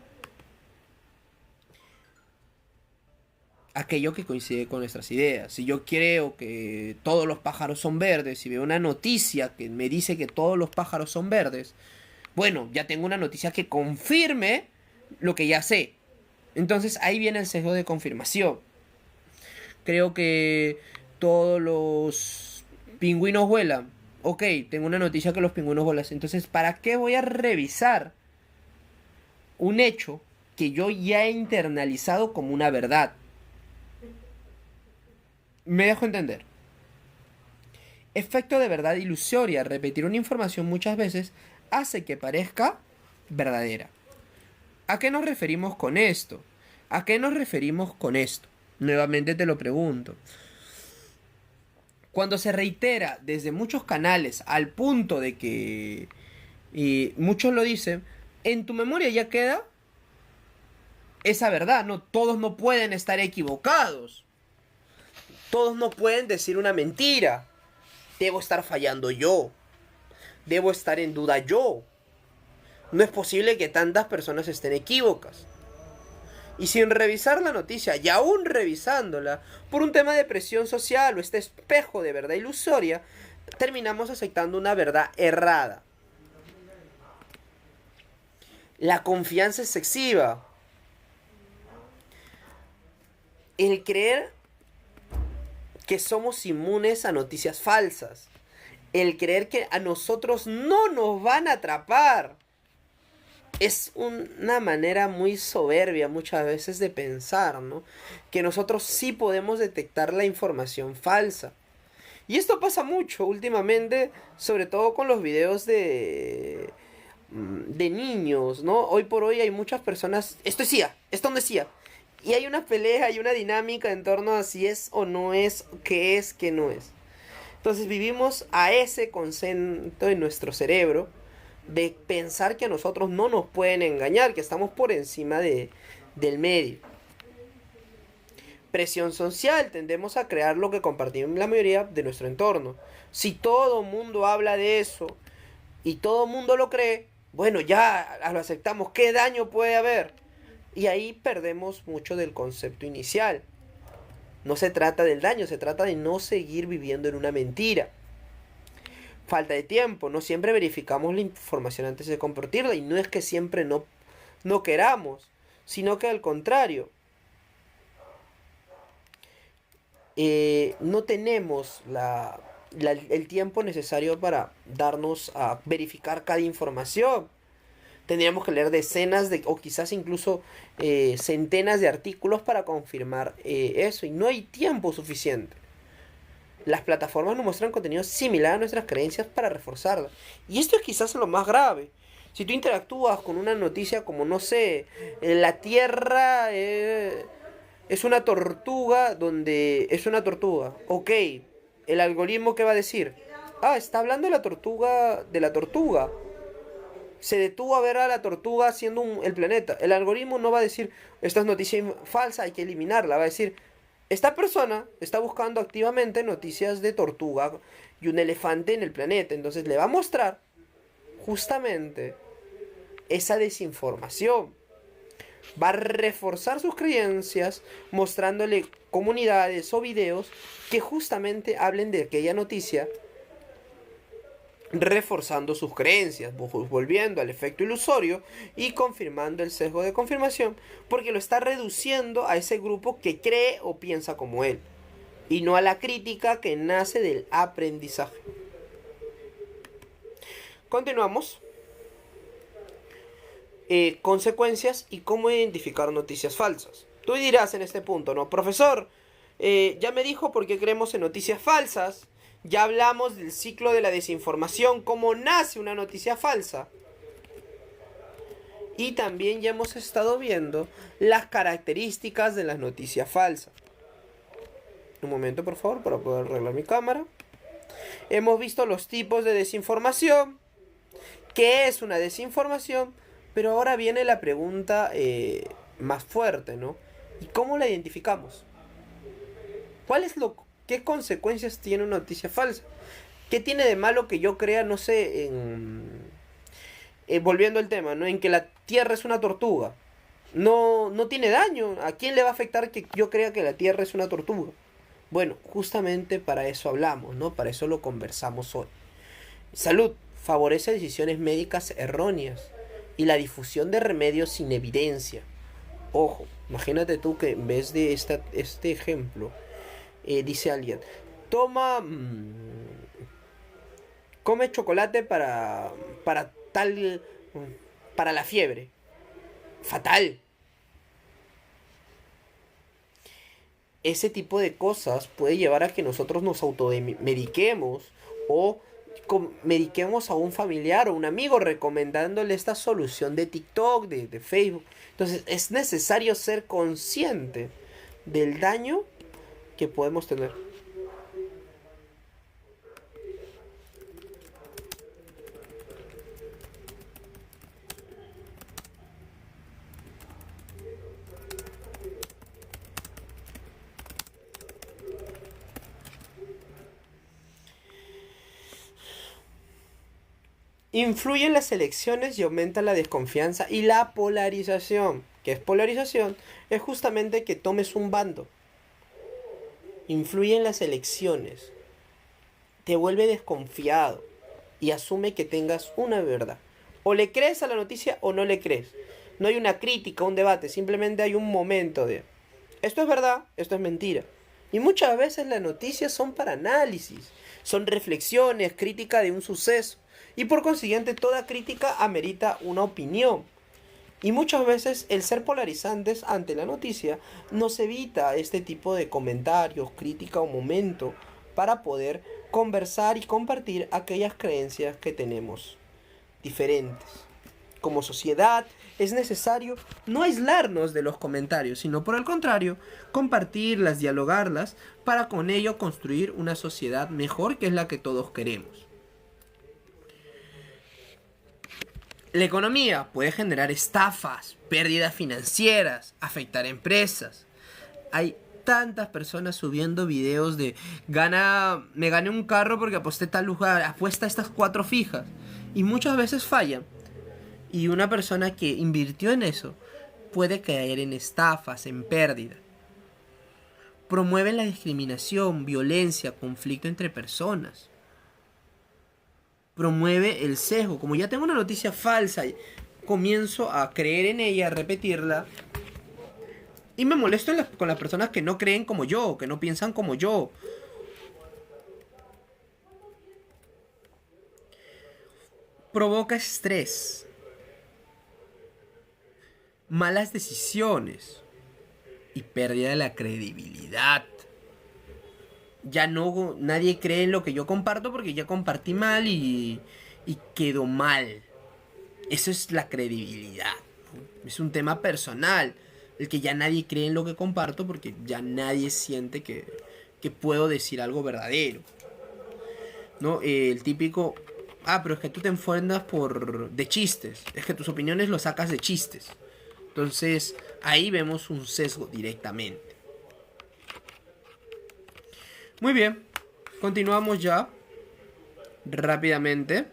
aquello que coincide con nuestras ideas. Si yo creo que todos los pájaros son verdes, si veo una noticia que me dice que todos los pájaros son verdes, bueno, ya tengo una noticia que confirme lo que ya sé. Entonces ahí viene el sesgo de confirmación. Creo que todos los pingüinos vuelan. Ok, tengo una noticia que los pingüinos vuelan. Entonces, ¿para qué voy a revisar un hecho que yo ya he internalizado como una verdad? Me dejo entender. Efecto de verdad ilusoria. Repetir una información muchas veces hace que parezca verdadera. ¿A qué nos referimos con esto? ¿A qué nos referimos con esto? Nuevamente te lo pregunto. Cuando se reitera desde muchos canales al punto de que muchos lo dicen, en tu memoria ya queda esa verdad, ¿no? Todos no pueden estar equivocados. Todos no pueden decir una mentira. Debo estar fallando yo. Debo estar en duda yo. No es posible que tantas personas estén equívocas. Y sin revisar la noticia, y aún revisándola, por un tema de presión social o este espejo de verdad ilusoria, terminamos aceptando una verdad errada. La confianza excesiva. El creer que somos inmunes a noticias falsas. El creer que a nosotros no nos van a atrapar. Es una manera muy soberbia muchas veces de pensar, ¿no? Que nosotros sí podemos detectar la información falsa. Y esto pasa mucho últimamente, sobre todo con los videos de niños, ¿no? Hoy por hoy hay muchas personas, esto es CIA, esto no es CIA. Y hay una pelea, hay una dinámica en torno a si es o no es, qué es, qué no es. Entonces vivimos a ese concepto en nuestro cerebro de pensar que a nosotros no nos pueden engañar, que estamos por encima del medio. Presión social, tendemos a crear lo que compartimos la mayoría de nuestro entorno. Si todo el mundo habla de eso y todo el mundo lo cree, bueno, ya lo aceptamos, ¿qué daño puede haber? Y ahí perdemos mucho del concepto inicial. No se trata del daño, se trata de no seguir viviendo en una mentira. Falta de tiempo, no siempre verificamos la información antes de compartirla, y no es que siempre no queramos, sino que al contrario, no tenemos el tiempo necesario para darnos a verificar cada información. Tendríamos que leer decenas o quizás incluso centenas de artículos para confirmar eso, y no hay tiempo suficiente. Las plataformas nos muestran contenido similar a nuestras creencias para reforzarlas. Y esto es quizás lo más grave. Si tú interactúas con una noticia como, no sé, la Tierra es una tortuga donde... Es una tortuga. Ok, el algoritmo, ¿qué va a decir? Ah, está hablando de la tortuga. Se detuvo a ver a la tortuga haciendo el planeta. El algoritmo no va a decir, esta es noticia falsa, hay que eliminarla. Va a decir, esta persona está buscando activamente noticias de tortuga y un elefante en el planeta. Entonces le va a mostrar justamente esa desinformación. Va a reforzar sus creencias mostrándole comunidades o videos que justamente hablen de aquella noticia, reforzando sus creencias, volviendo al efecto ilusorio y confirmando el sesgo de confirmación, porque lo está reduciendo a ese grupo que cree o piensa como él, y no a la crítica que nace del aprendizaje. Continuamos. Consecuencias y cómo identificar noticias falsas. Tú dirás en este punto, ¿no? Profesor, ya me dijo por qué creemos en noticias falsas. Ya hablamos del ciclo de la desinformación, cómo nace una noticia falsa. Y también ya hemos estado viendo las características de las noticias falsas. Un momento, por favor, para poder arreglar mi cámara. Hemos visto los tipos de desinformación. ¿Qué es una desinformación? Pero ahora viene la pregunta más fuerte, ¿no? ¿Y cómo la identificamos? ¿Qué consecuencias tiene una noticia falsa? ¿Qué tiene de malo que yo crea, no sé, volviendo al tema, ¿no? En que la Tierra es una tortuga? No tiene daño. ¿A quién le va a afectar que yo crea que la Tierra es una tortuga? Bueno, justamente para eso hablamos, ¿no? Para eso lo conversamos hoy. Salud favorece decisiones médicas erróneas y la difusión de remedios sin evidencia. Ojo, imagínate tú que en vez de este ejemplo, dice alguien, come chocolate para la fiebre. Fatal. Ese tipo de cosas puede llevar a que nosotros nos automediquemos o mediquemos a un familiar o un amigo recomendándole esta solución de TikTok, de Facebook. Entonces es necesario ser consciente del daño que podemos tener. Influyen las elecciones y aumenta la desconfianza y la polarización. ¿Qué es polarización? Es justamente que tomes un bando. Influyen las elecciones. Te vuelve desconfiado y asume que tengas una verdad. O le crees a la noticia o no le crees. No hay una crítica, un debate, simplemente hay un momento de esto es verdad, esto es mentira. Y muchas veces las noticias son para análisis, son reflexiones, crítica de un suceso. Y por consiguiente toda crítica amerita una opinión. Y muchas veces el ser polarizantes ante la noticia nos evita este tipo de comentarios, crítica o momento para poder conversar y compartir aquellas creencias que tenemos diferentes. Como sociedad es necesario no aislarnos de los comentarios, sino por el contrario, compartirlas, dialogarlas, para con ello construir una sociedad mejor que es la que todos queremos. La economía puede generar estafas, pérdidas financieras, afectar empresas. Hay tantas personas subiendo videos de me gané un carro porque aposté tal lugar, apuesta estas 4 fijas. Y muchas veces fallan. Y una persona que invirtió en eso puede caer en estafas, en pérdida. Promueven la discriminación, violencia, conflicto entre personas. Promueve el sesgo. Como ya tengo una noticia falsa, comienzo a creer en ella, a repetirla. Y me molesto con las personas que no creen como yo, que no piensan como yo. Provoca estrés. Malas decisiones. Y pérdida de la credibilidad. Ya no, nadie cree en lo que yo comparto porque ya compartí mal y quedó mal. Eso es la credibilidad, ¿no? Es un tema personal, el que ya nadie cree en lo que comparto porque ya nadie siente que puedo decir algo verdadero, ¿no? El típico, pero es que tú te enfundas de chistes, es que tus opiniones lo sacas de chistes. Entonces ahí vemos un sesgo directamente. Muy bien, continuamos ya rápidamente.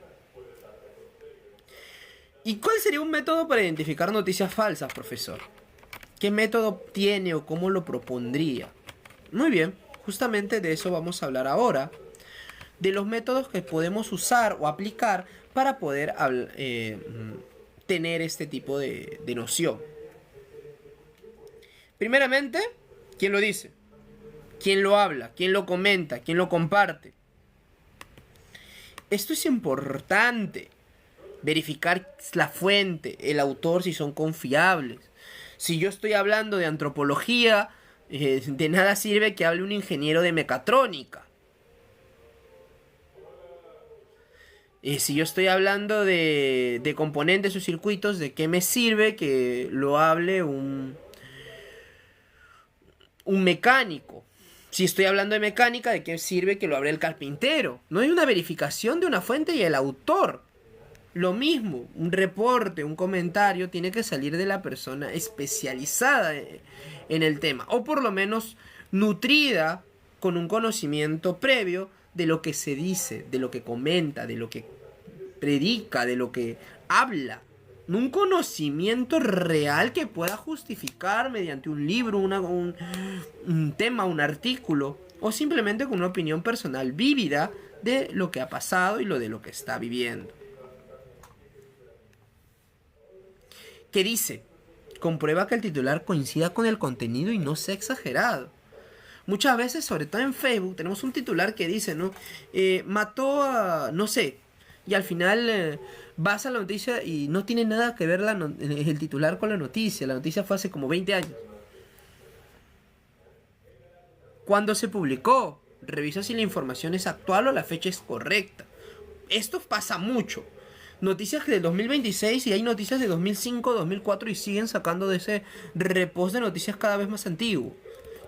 ¿Y cuál sería un método para identificar noticias falsas, profesor? ¿Qué método tiene o cómo lo propondría? Muy bien, justamente de eso vamos a hablar ahora, de los métodos que podemos usar o aplicar para poder tener este tipo de noción. Primeramente, ¿quién lo dice? ¿Quién lo habla? ¿Quién lo comenta? ¿Quién lo comparte? Esto es importante. Verificar la fuente, el autor, si son confiables. Si yo estoy hablando de antropología, de nada sirve que hable un ingeniero de mecatrónica. Si yo estoy hablando de componentes o circuitos, ¿de qué me sirve que lo hable un mecánico? Si estoy hablando de mecánica, ¿de qué sirve que lo hable el carpintero? No hay una verificación de una fuente y el autor. Lo mismo, un reporte, un comentario tiene que salir de la persona especializada en el tema, o por lo menos nutrida con un conocimiento previo de lo que se dice, de lo que comenta, de lo que predica, de lo que habla. Un conocimiento real que pueda justificar mediante un libro, un tema, un artículo, o simplemente con una opinión personal vívida de lo que ha pasado y de lo que está viviendo. ¿Qué dice? Comprueba que el titular coincida con el contenido y no sea exagerado. Muchas veces, sobre todo en Facebook, tenemos un titular que dice, ¿no? Mató a, no sé, y al final vas a la noticia y no tiene nada que ver el titular con la noticia. La noticia fue hace como 20 años. ¿Cuándo se publicó? Revisa si la información es actual o la fecha es correcta. Esto pasa mucho. Noticias del 2026 y hay noticias de 2005, 2004 y siguen sacando de ese repost de noticias cada vez más antiguo,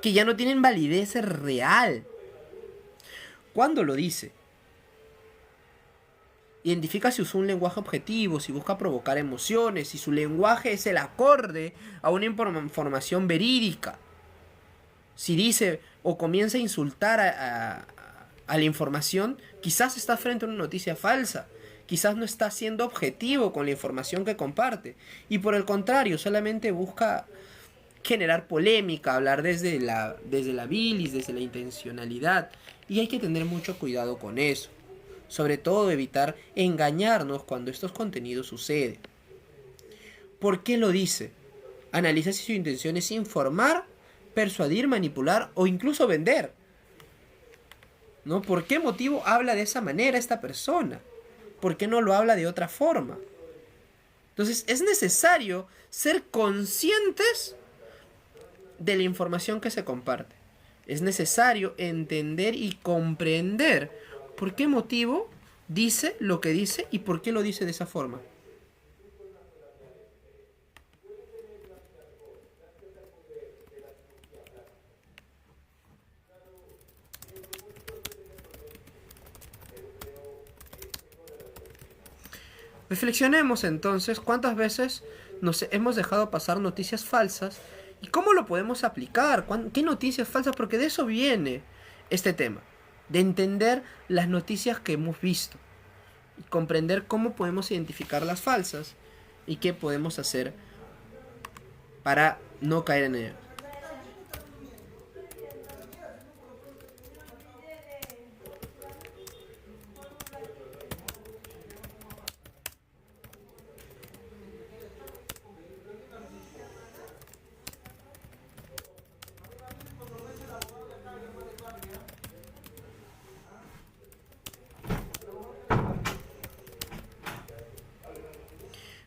que ya no tienen validez real. ¿Cuándo lo dice? Identifica si usa un lenguaje objetivo, si busca provocar emociones, si su lenguaje es el acorde a una información verídica. Si dice o comienza a insultar a la información, quizás está frente a una noticia falsa. Quizás no está siendo objetivo con la información que comparte. Y por el contrario, solamente busca generar polémica, hablar desde la bilis, desde la intencionalidad. Y hay que tener mucho cuidado con eso. Sobre todo evitar engañarnos cuando estos contenidos suceden. ¿Por qué lo dice? Analiza si su intención es informar, persuadir, manipular o incluso vender. ¿No? ¿Por qué motivo habla de esa manera esta persona? ¿Por qué no lo habla de otra forma? Entonces es necesario ser conscientes de la información que se comparte. Es necesario entender y comprender por qué motivo dice lo que dice y por qué lo dice de esa forma. Reflexionemos entonces cuántas veces nos hemos dejado pasar noticias falsas y cómo lo podemos aplicar, qué noticias falsas, porque de eso viene este tema, de entender las noticias que hemos visto y comprender cómo podemos identificar las falsas y qué podemos hacer para no caer en ello.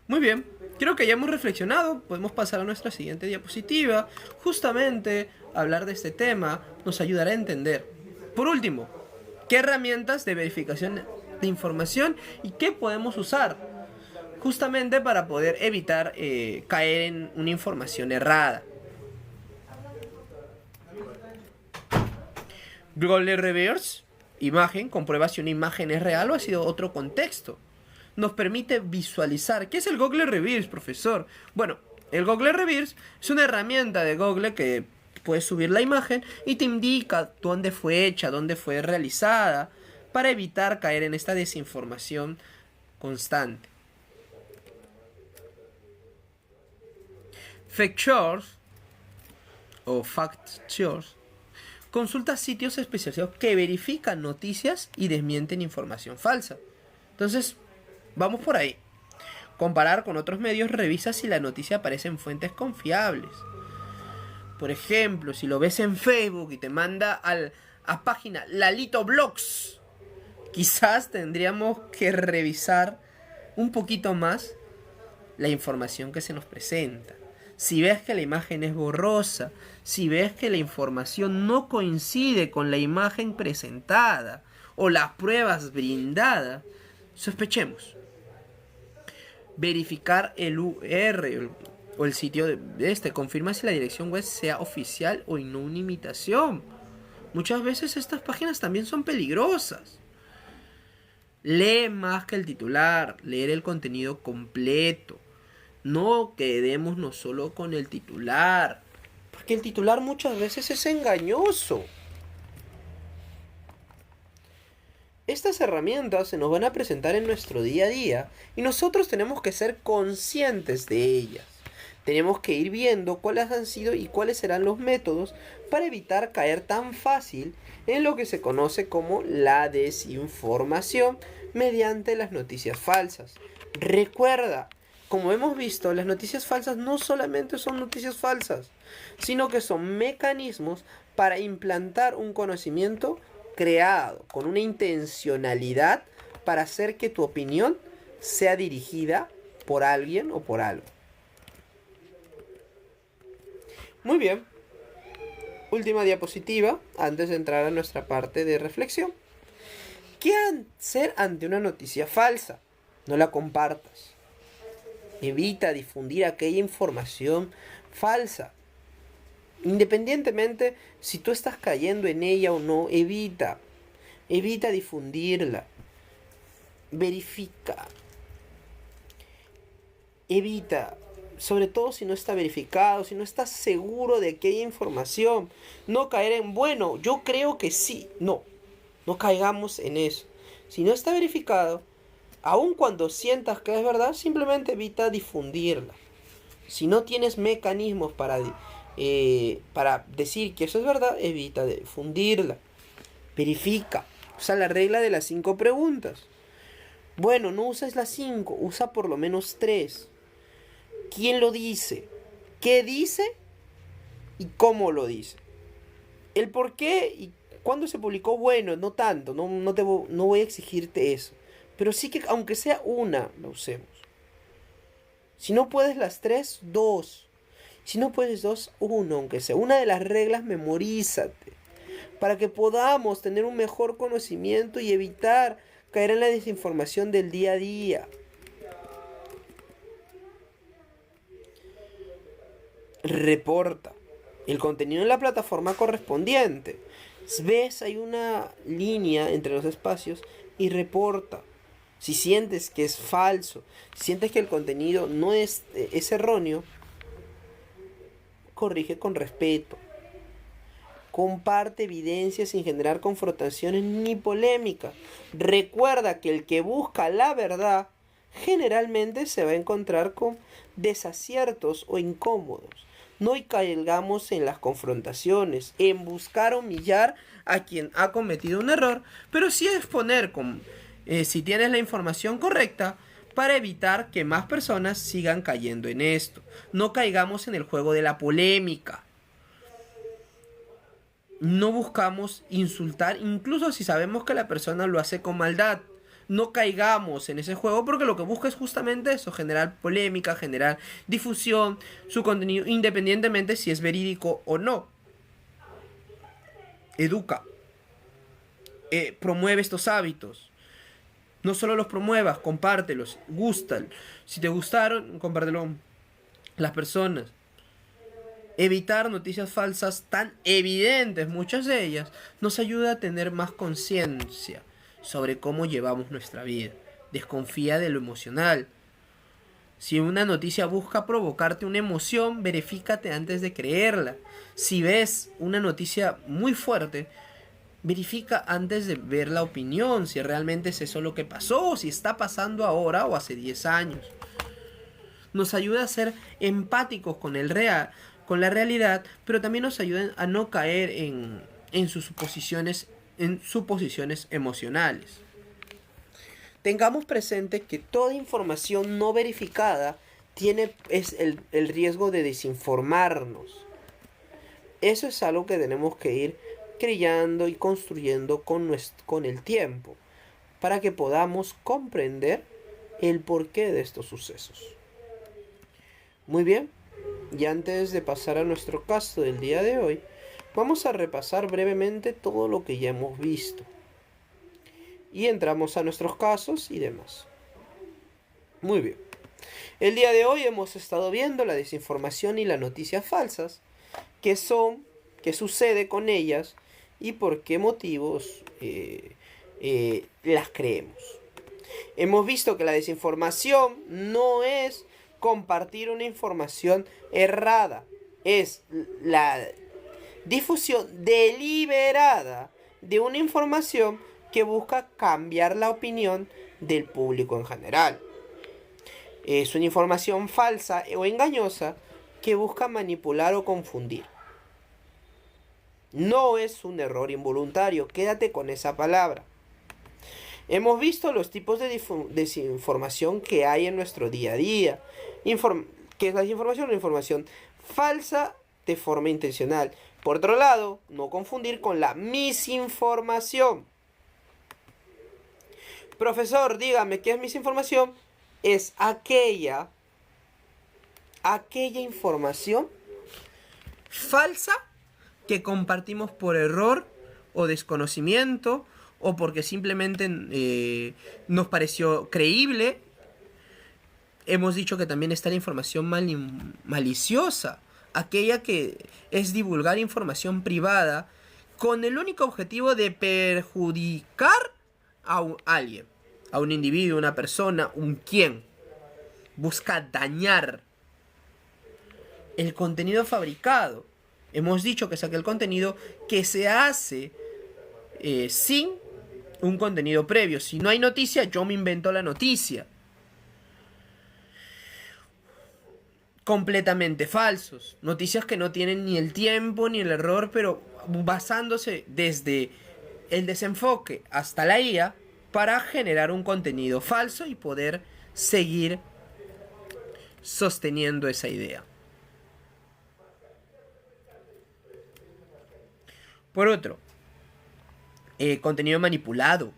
Muy bien, creo que ya hemos reflexionado, podemos pasar a nuestra siguiente diapositiva. Justamente hablar de este tema nos ayudará a entender. Por último, ¿qué herramientas de verificación de información y qué podemos usar? Justamente para poder evitar caer en una información errada. Google Reverse, imagen, comprueba si una imagen es real o ha sido otro contexto. Nos permite visualizar. ¿Qué es el Google Reverse, profesor? Bueno, el Google Reverse es una herramienta de Google que puedes subir la imagen y te indica dónde fue hecha, dónde fue realizada, para evitar caer en esta desinformación constante. Fake Source o fact-checkers, consulta sitios especializados que verifican noticias y desmienten información falsa. Entonces, vamos por ahí. Comparar con otros medios, revisa si la noticia aparece en fuentes confiables. Por ejemplo, si lo ves en Facebook y te manda a página Lalito Blogs, quizás tendríamos que revisar un poquito más la información que se nos presenta. Si ves que la imagen es borrosa, si ves que la información no coincide con la imagen presentada o las pruebas brindadas, sospechemos. Verificar el URL o el sitio de confirma si la dirección web sea oficial o no una imitación. Muchas veces estas páginas también son peligrosas. Lee más que el titular, leer el contenido completo. No quedémonos solo con el titular, porque el titular muchas veces es engañoso. Estas herramientas se nos van a presentar en nuestro día a día y nosotros tenemos que ser conscientes de ellas. Tenemos que ir viendo cuáles han sido y cuáles serán los métodos para evitar caer tan fácil en lo que se conoce como la desinformación mediante las noticias falsas. Recuerda, como hemos visto, las noticias falsas no solamente son noticias falsas, sino que son mecanismos para implantar un conocimiento creado con una intencionalidad para hacer que tu opinión sea dirigida por alguien o por algo. Muy bien. Última diapositiva antes de entrar a nuestra parte de reflexión. ¿Qué hacer ante una noticia falsa? No la compartas. Evita difundir aquella información falsa. Independientemente si tú estás cayendo en ella o no, evita difundirla. Verifica. Evita, sobre todo si no está verificado, si no estás seguro de aquella información. No caer en, bueno, yo creo que sí. No caigamos en eso. Si no está verificado, aun cuando sientas que es verdad, simplemente evita difundirla. Si no tienes mecanismos para decir que eso es verdad, evita difundirla. Verifica. Usa la regla de las 5 preguntas. Bueno, no uses las 5, usa por lo menos 3. ¿Quién lo dice? ¿Qué dice? ¿Y cómo lo dice? El por qué y cuándo se publicó, bueno, no tanto, no voy a exigirte eso. Pero sí que aunque sea una, la usemos. Si no puedes las 3, 2. Si no puedes 2, 1, aunque sea. Una de las reglas, memorízate. Para que podamos tener un mejor conocimiento y evitar caer en la desinformación del día a día. Reporta el contenido en la plataforma correspondiente. ¿Ves? Hay una línea entre los espacios y reporta. Si sientes que es falso, si sientes que el contenido no es erróneo, corrige con respeto. Comparte evidencia sin generar confrontaciones ni polémica. Recuerda que el que busca la verdad generalmente se va a encontrar con desaciertos o incómodos. No caigamos en las confrontaciones, en buscar humillar a quien ha cometido un error, pero sí exponer si tienes la información correcta para evitar que más personas sigan cayendo en esto. No caigamos en el juego de la polémica. No buscamos insultar, incluso si sabemos que la persona lo hace con maldad. No caigamos en ese juego porque lo que busca es justamente eso, generar polémica, generar difusión, su contenido, independientemente si es verídico o no. Educa. Promueve estos hábitos. No solo los promuevas, compártelos, gústalo. Si te gustaron, compártelo las personas. Evitar noticias falsas tan evidentes, muchas de ellas, nos ayuda a tener más conciencia sobre cómo llevamos nuestra vida. Desconfía de lo emocional. Si una noticia busca provocarte una emoción, verifícate antes de creerla. Si ves una noticia muy fuerte, verifica antes de ver la opinión, si realmente es eso lo que pasó, si está pasando ahora o hace 10 años. Nos ayuda a ser empáticos con con la realidad, pero también nos ayudan a no caer en sus suposiciones emocionales. Tengamos presente que toda información no verificada es el riesgo de desinformarnos. Eso es algo que tenemos que ir creando y construyendo con el tiempo, para que podamos comprender el porqué de estos sucesos. Muy bien, y antes de pasar a nuestro caso del día de hoy, vamos a repasar brevemente todo lo que ya hemos visto. Y entramos a nuestros casos y demás. Muy bien. El día de hoy hemos estado viendo la desinformación y las noticias falsas, qué son, qué sucede con ellas y por qué motivos las creemos. Hemos visto que la desinformación no es compartir una información errada, es la difusión deliberada de una información que busca cambiar la opinión del público en general. Es una información falsa o engañosa que busca manipular o confundir. No es un error involuntario, quédate con esa palabra. Hemos visto los tipos de desinformación que hay en nuestro día a día. ¿Qué es la desinformación? La información falsa de forma intencional. Por otro lado, no confundir con la misinformación. Profesor, dígame, ¿qué es misinformación? Es aquella información falsa que compartimos por error o desconocimiento o porque simplemente nos pareció creíble. Hemos dicho que también está la información maliciosa, aquella que es divulgar información privada con el único objetivo de perjudicar a alguien, a un individuo, una persona, un quién. Busca dañar. El contenido fabricado. Hemos dicho que es aquel contenido que se hace sin un contenido previo. Si no hay noticia, yo me invento la noticia. Completamente falsos. Noticias que no tienen ni el tiempo ni el error, pero basándose desde el desenfoque hasta la IA para generar un contenido falso y poder seguir sosteniendo esa idea. Por otro, contenido manipulado,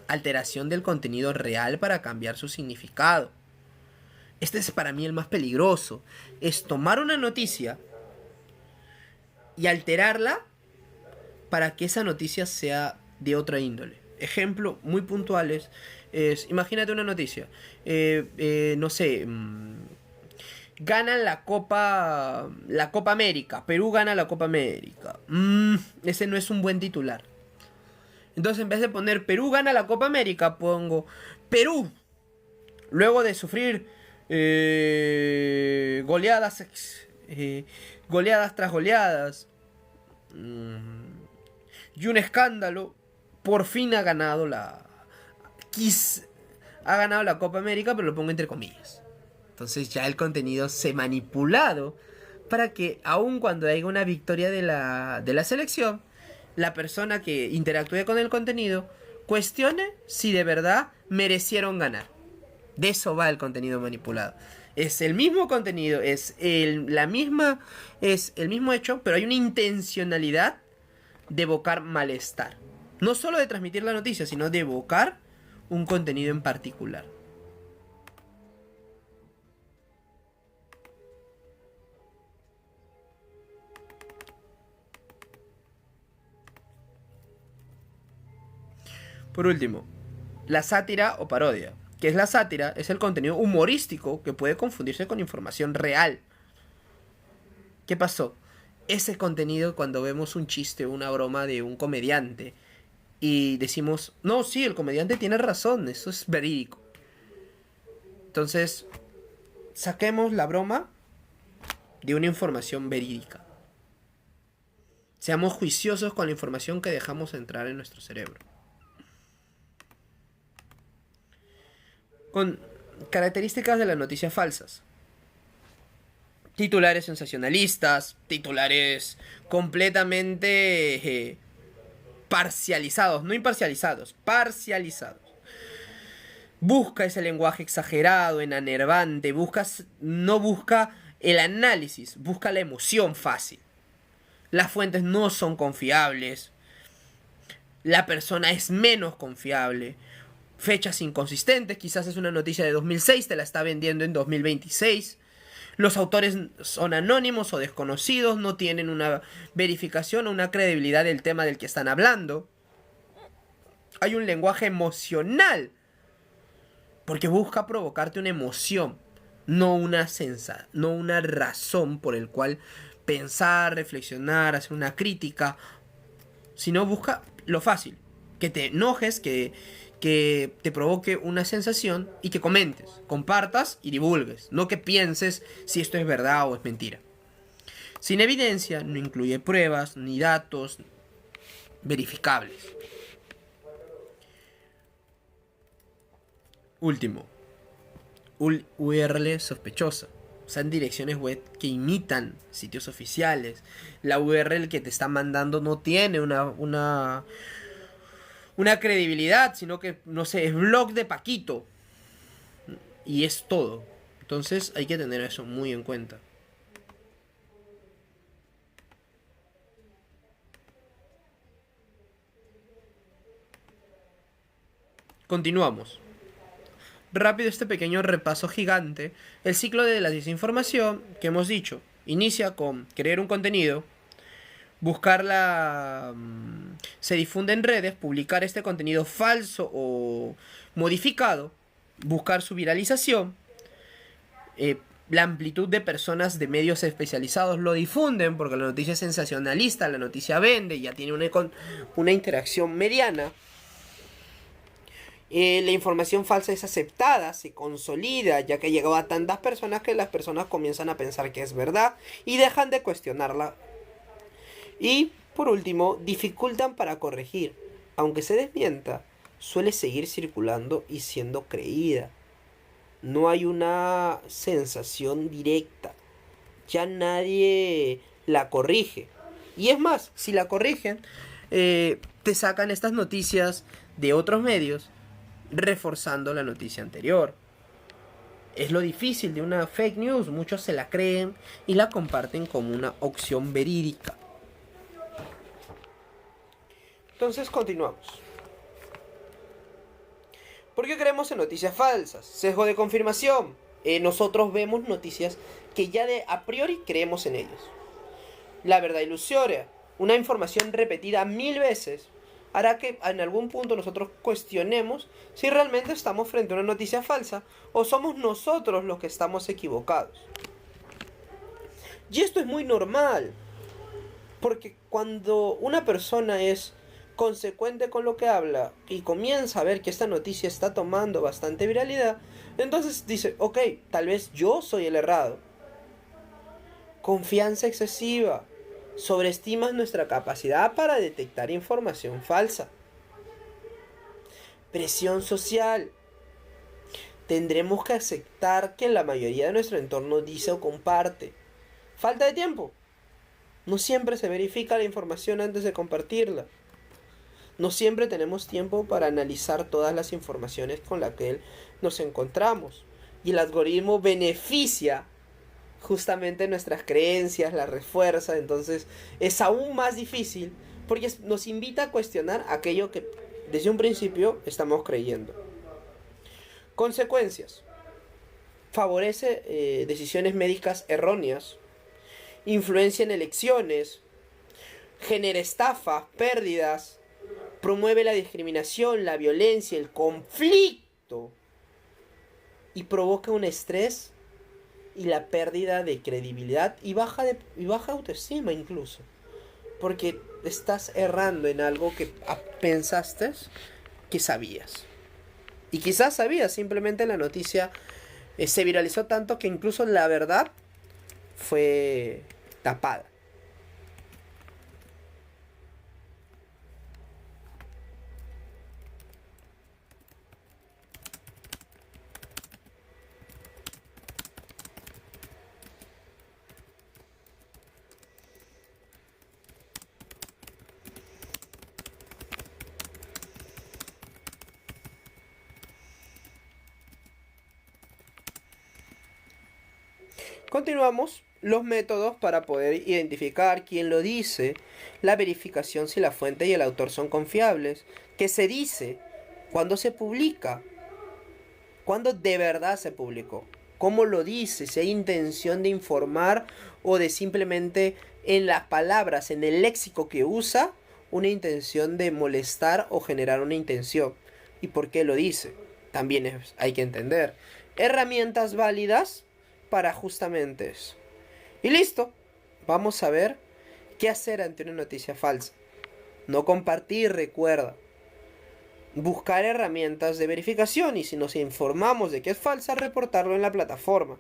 alteración del contenido real para cambiar su significado. Este es para mí el más peligroso. Es tomar una noticia y alterarla para que esa noticia sea de otra índole. Ejemplo muy puntuales es, imagínate una noticia, no sé, ganan la Copa América, Perú gana la Copa América. Ese no es un buen titular. Entonces, en vez de poner Perú gana la Copa América, pongo Perú, luego de sufrir goleadas tras goleadas y un escándalo, por fin ha ganado la Copa América, pero lo pongo entre comillas. Entonces ya el contenido se ha manipulado para que aun cuando haya una victoria de la selección, la persona que interactúe con el contenido cuestione si de verdad merecieron ganar. De eso va el contenido manipulado. Es el mismo contenido, es el mismo hecho, pero hay una intencionalidad de evocar malestar. No solo de transmitir la noticia, sino de evocar un contenido en particular. Por último, la sátira o parodia. ¿Qué es la sátira? Es el contenido humorístico que puede confundirse con información real. ¿Qué pasó? Ese contenido, cuando vemos un chiste o una broma de un comediante y decimos, no, sí, el comediante tiene razón, eso es verídico. Entonces, saquemos la broma de una información verídica. Seamos juiciosos con la información que dejamos entrar en nuestro cerebro. Con características de las noticias falsas. Titulares sensacionalistas, titulares completamente parcializados, no imparcializados, parcializados. Busca ese lenguaje exagerado, enervante, no busca el análisis, busca la emoción fácil. Las fuentes no son confiables, la persona es menos confiable. Fechas inconsistentes, quizás es una noticia de 2006, te la está vendiendo en 2026. Los autores son anónimos o desconocidos, no tienen una verificación o una credibilidad del tema del que están hablando. Hay un lenguaje emocional, porque busca provocarte una emoción, no una razón por el cual pensar, reflexionar, hacer una crítica, sino busca lo fácil, que te enojes, que te provoque una sensación y que comentes, compartas y divulgues, no que pienses si esto es verdad o es mentira. Sin evidencia, no incluye pruebas ni datos verificables. Último, URL sospechosa. Usan direcciones web que imitan sitios oficiales. La URL que te está mandando no tiene una credibilidad, sino que, no sé, es blog de Paquito. Y es todo. Entonces hay que tener eso muy en cuenta. Continuamos. Rápido este pequeño repaso gigante. El ciclo de la desinformación que hemos dicho inicia con crear un contenido, buscarla, se difunde en redes, publicar este contenido falso o modificado, buscar su viralización, la amplitud de personas de medios especializados lo difunden porque la noticia es sensacionalista, la noticia vende, ya tiene una interacción mediana. La información falsa es aceptada, se consolida, ya que llegó a tantas personas que las personas comienzan a pensar que es verdad y dejan de cuestionarla. Y, por último, dificultan para corregir. Aunque se desmienta, suele seguir circulando y siendo creída. No hay una sensación directa. Ya nadie la corrige. Y es más, si la corrigen, te sacan estas noticias de otros medios reforzando la noticia anterior. Es lo difícil de una fake news. Muchos se la creen y la comparten como una opción verídica. Entonces continuamos. ¿Por qué creemos en noticias falsas? Sesgo de confirmación. Nosotros vemos noticias que ya de a priori creemos en ellas. La verdad ilusoria. Una información repetida 1000 veces hará que en algún punto nosotros cuestionemos si realmente estamos frente a una noticia falsa o somos nosotros los que estamos equivocados. Y esto es muy normal, porque cuando una persona es consecuente con lo que habla y comienza a ver que esta noticia está tomando bastante viralidad, entonces dice, ok, tal vez yo soy el errado. Confianza excesiva. Sobreestimas nuestra capacidad para detectar información falsa. Presión social. Tendremos que aceptar que la mayoría de nuestro entorno dice o comparte. Falta de tiempo. No siempre se verifica la información antes de compartirla. No siempre tenemos tiempo para analizar todas las informaciones con las que nos encontramos. Y el algoritmo beneficia justamente nuestras creencias, las refuerza. Entonces es aún más difícil porque nos invita a cuestionar aquello que desde un principio estamos creyendo. Consecuencias. Favorece decisiones médicas erróneas, influencia en elecciones, genera estafas, pérdidas, promueve la discriminación, la violencia, el conflicto y provoca un estrés y la pérdida de credibilidad y baja autoestima incluso, porque estás errando en algo que pensaste que sabías, y quizás sabías, simplemente la noticia se viralizó tanto que incluso la verdad fue tapada. Continuamos. Los métodos para poder identificar quién lo dice, la verificación si la fuente y el autor son confiables, qué se dice, cuándo se publica, cuándo de verdad se publicó, cómo lo dice, si hay intención de informar o de simplemente en las palabras, en el léxico que usa, una intención de molestar o generar una intención. ¿Y por qué lo dice? También hay que entender. Herramientas válidas para justamente eso. Y listo, vamos a ver qué hacer ante una noticia falsa. No compartir, recuerda. Buscar herramientas de verificación y si nos informamos de que es falsa, reportarlo en la plataforma.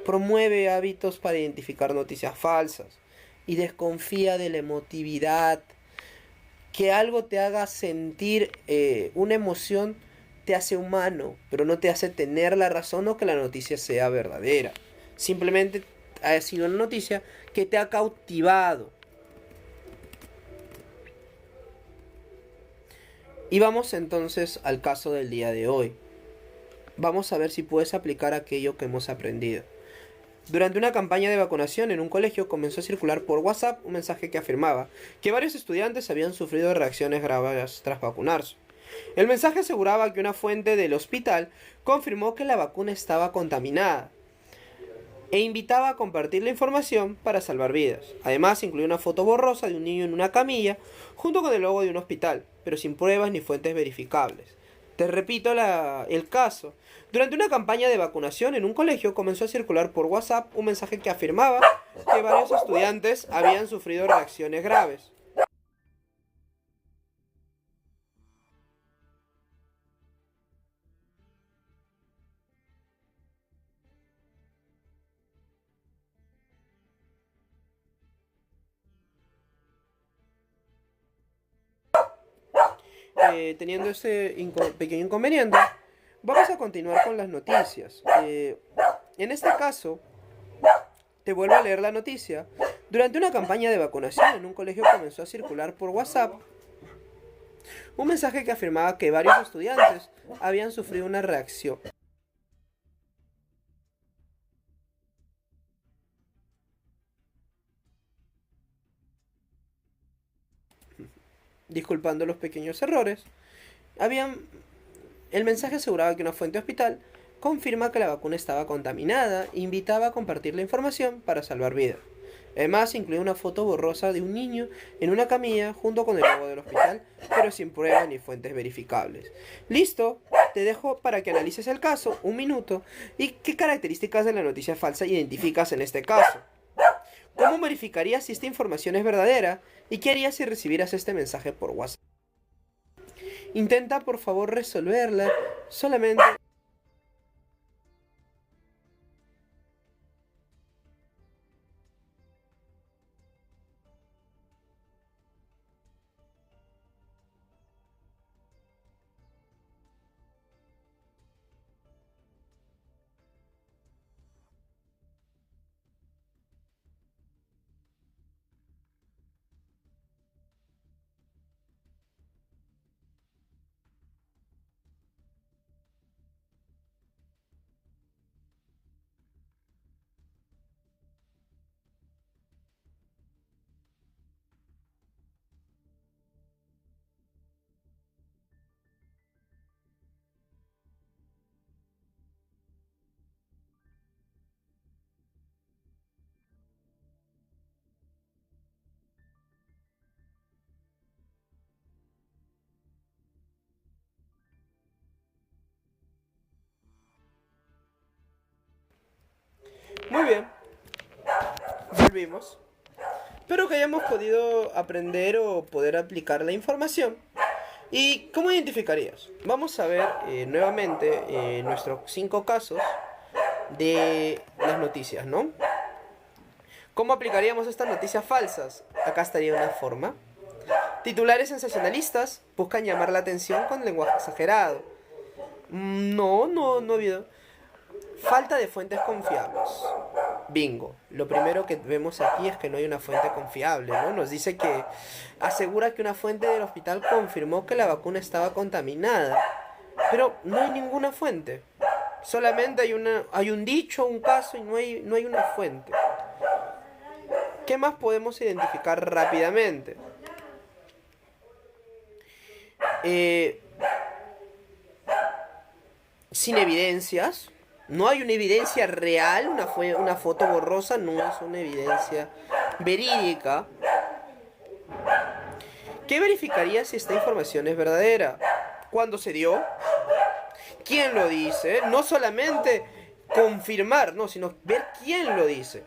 Promueve hábitos para identificar noticias falsas y desconfía de la emotividad. Que algo te haga sentir una emoción te hace humano, pero no te hace tener la razón o que la noticia sea verdadera. Simplemente ha sido una noticia que te ha cautivado. Y vamos entonces al caso del día de hoy. Vamos a ver si puedes aplicar aquello que hemos aprendido. Durante una campaña de vacunación en un colegio comenzó a circular por WhatsApp un mensaje que afirmaba que varios estudiantes habían sufrido reacciones graves tras vacunarse. El mensaje aseguraba que una fuente del hospital confirmó que la vacuna estaba contaminada e invitaba a compartir la información para salvar vidas. Además, incluía una foto borrosa de un niño en una camilla junto con el logo de un hospital, pero sin pruebas ni fuentes verificables. Te repito el caso. Durante una campaña de vacunación en un colegio comenzó a circular por WhatsApp un mensaje que afirmaba que varios estudiantes habían sufrido reacciones graves. Teniendo ese pequeño inconveniente, vamos a continuar con las noticias. En este caso, te vuelvo a leer la noticia. Durante una campaña de vacunación en un colegio comenzó a circular por WhatsApp un mensaje que afirmaba que varios estudiantes habían sufrido una reacción. Disculpando los pequeños errores, el mensaje aseguraba que una fuente hospital confirma que la vacuna estaba contaminada e invitaba a compartir la información para salvar vidas. Además, incluía una foto borrosa de un niño en una camilla junto con el logo del hospital, pero sin pruebas ni fuentes verificables. Listo, te dejo para que analices el caso, un minuto, y qué características de la noticia falsa identificas en este caso. ¿Cómo verificarías si esta información es verdadera? ¿Y qué harías si recibieras este mensaje por WhatsApp? Intenta por favor resolverla solamente. Muy bien, volvimos. Espero que hayamos podido aprender o poder aplicar la información. ¿Y cómo identificarías? Vamos a ver nuevamente nuestros 5 casos de las noticias, ¿no? ¿Cómo aplicaríamos estas noticias falsas? Acá estaría una forma. Titulares sensacionalistas buscan llamar la atención con lenguaje exagerado. No ha habido. Falta de fuentes confiables. Bingo. Lo primero que vemos aquí es que no hay una fuente confiable, ¿no? Nos dice que asegura que una fuente del hospital confirmó que la vacuna estaba contaminada. Pero no hay ninguna fuente. Solamente hay un dicho, un caso y no hay una fuente. ¿Qué más podemos identificar rápidamente? Eh, Sin evidencias. No hay una evidencia real, una foto borrosa no es una evidencia verídica. ¿Qué verificaría si esta información es verdadera? ¿Cuándo se dio? ¿Quién lo dice? No solamente confirmar, no, sino ver quién lo dice.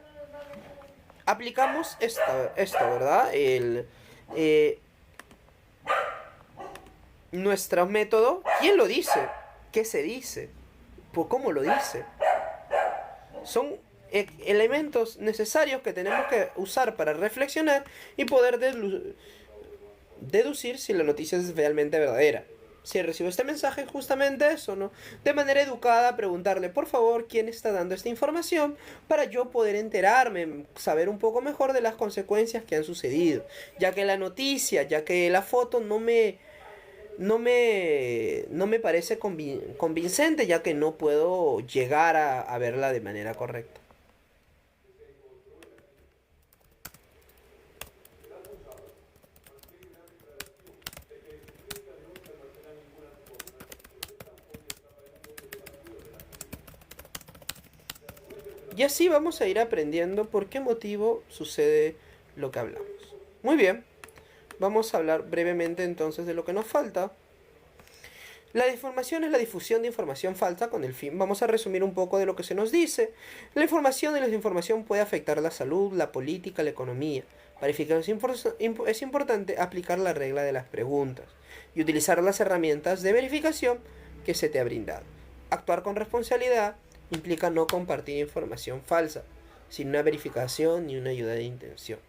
Aplicamos esto, ¿verdad? Nuestro método, ¿quién lo dice? ¿Qué se dice? ¿Por cómo lo dice? Son elementos necesarios que tenemos que usar para reflexionar y poder deducir si la noticia es realmente verdadera. Si recibo este mensaje, justamente eso, ¿no? De manera educada, preguntarle, por favor, quién está dando esta información para yo poder enterarme, saber un poco mejor de las consecuencias que han sucedido. Ya que la noticia, ya que la foto no me parece convincente, ya que no puedo llegar a verla de manera correcta. Y así vamos a ir aprendiendo por qué motivo sucede lo que hablamos. Muy bien, vamos a hablar brevemente entonces de lo que nos falta. La desinformación es la difusión de información falsa con el fin. Vamos a resumir un poco de lo que se nos dice. La información y la desinformación puede afectar la salud, la política, la economía. Para verificar es importante aplicar la regla de las preguntas y utilizar las herramientas de verificación que se te ha brindado. Actuar con responsabilidad implica no compartir información falsa, sin una verificación ni una ayuda de intención.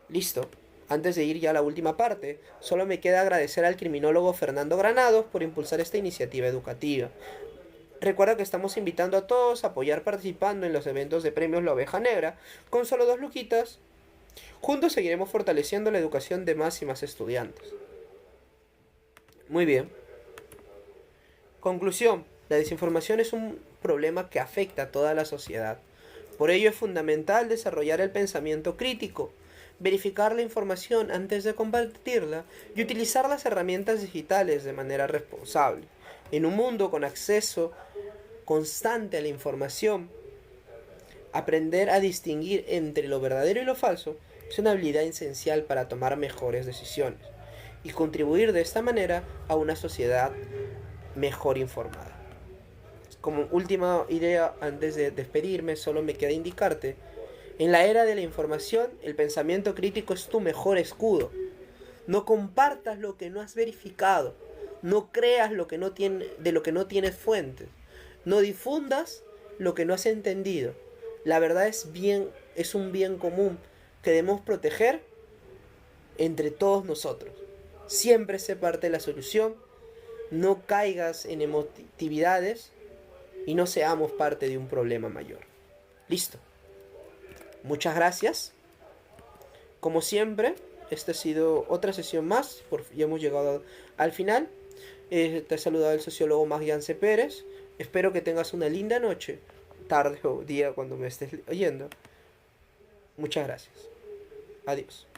Listo. Antes de ir ya a la última parte, solo me queda agradecer al criminólogo Fernando Granados por impulsar esta iniciativa educativa. Recuerda que estamos invitando a todos a apoyar participando en los eventos de premios La Oveja Negra con solo 2 luquitas. Juntos seguiremos fortaleciendo la educación de más y más estudiantes. Muy bien. Conclusión. La desinformación es un problema que afecta a toda la sociedad. Por ello es fundamental desarrollar el pensamiento crítico, verificar la información antes de compartirla y utilizar las herramientas digitales de manera responsable. En un mundo con acceso constante a la información, aprender a distinguir entre lo verdadero y lo falso es una habilidad esencial para tomar mejores decisiones y contribuir de esta manera a una sociedad mejor informada. Como última idea, antes de despedirme, solo me queda indicarte: en la era de la información, el pensamiento crítico es tu mejor escudo. No compartas lo que no has verificado. No creas de lo que no tienes fuentes. No difundas lo que no has entendido. La verdad es un bien común que debemos proteger entre todos nosotros. Siempre sé parte de la solución. No caigas en emotividades y no seamos parte de un problema mayor. Listo. Muchas gracias. Como siempre, esta ha sido otra sesión más. Ya hemos llegado al final. Te ha saludado el sociólogo Magiance Pérez. Espero que tengas una linda noche, tarde o día cuando me estés oyendo. Muchas gracias. Adiós.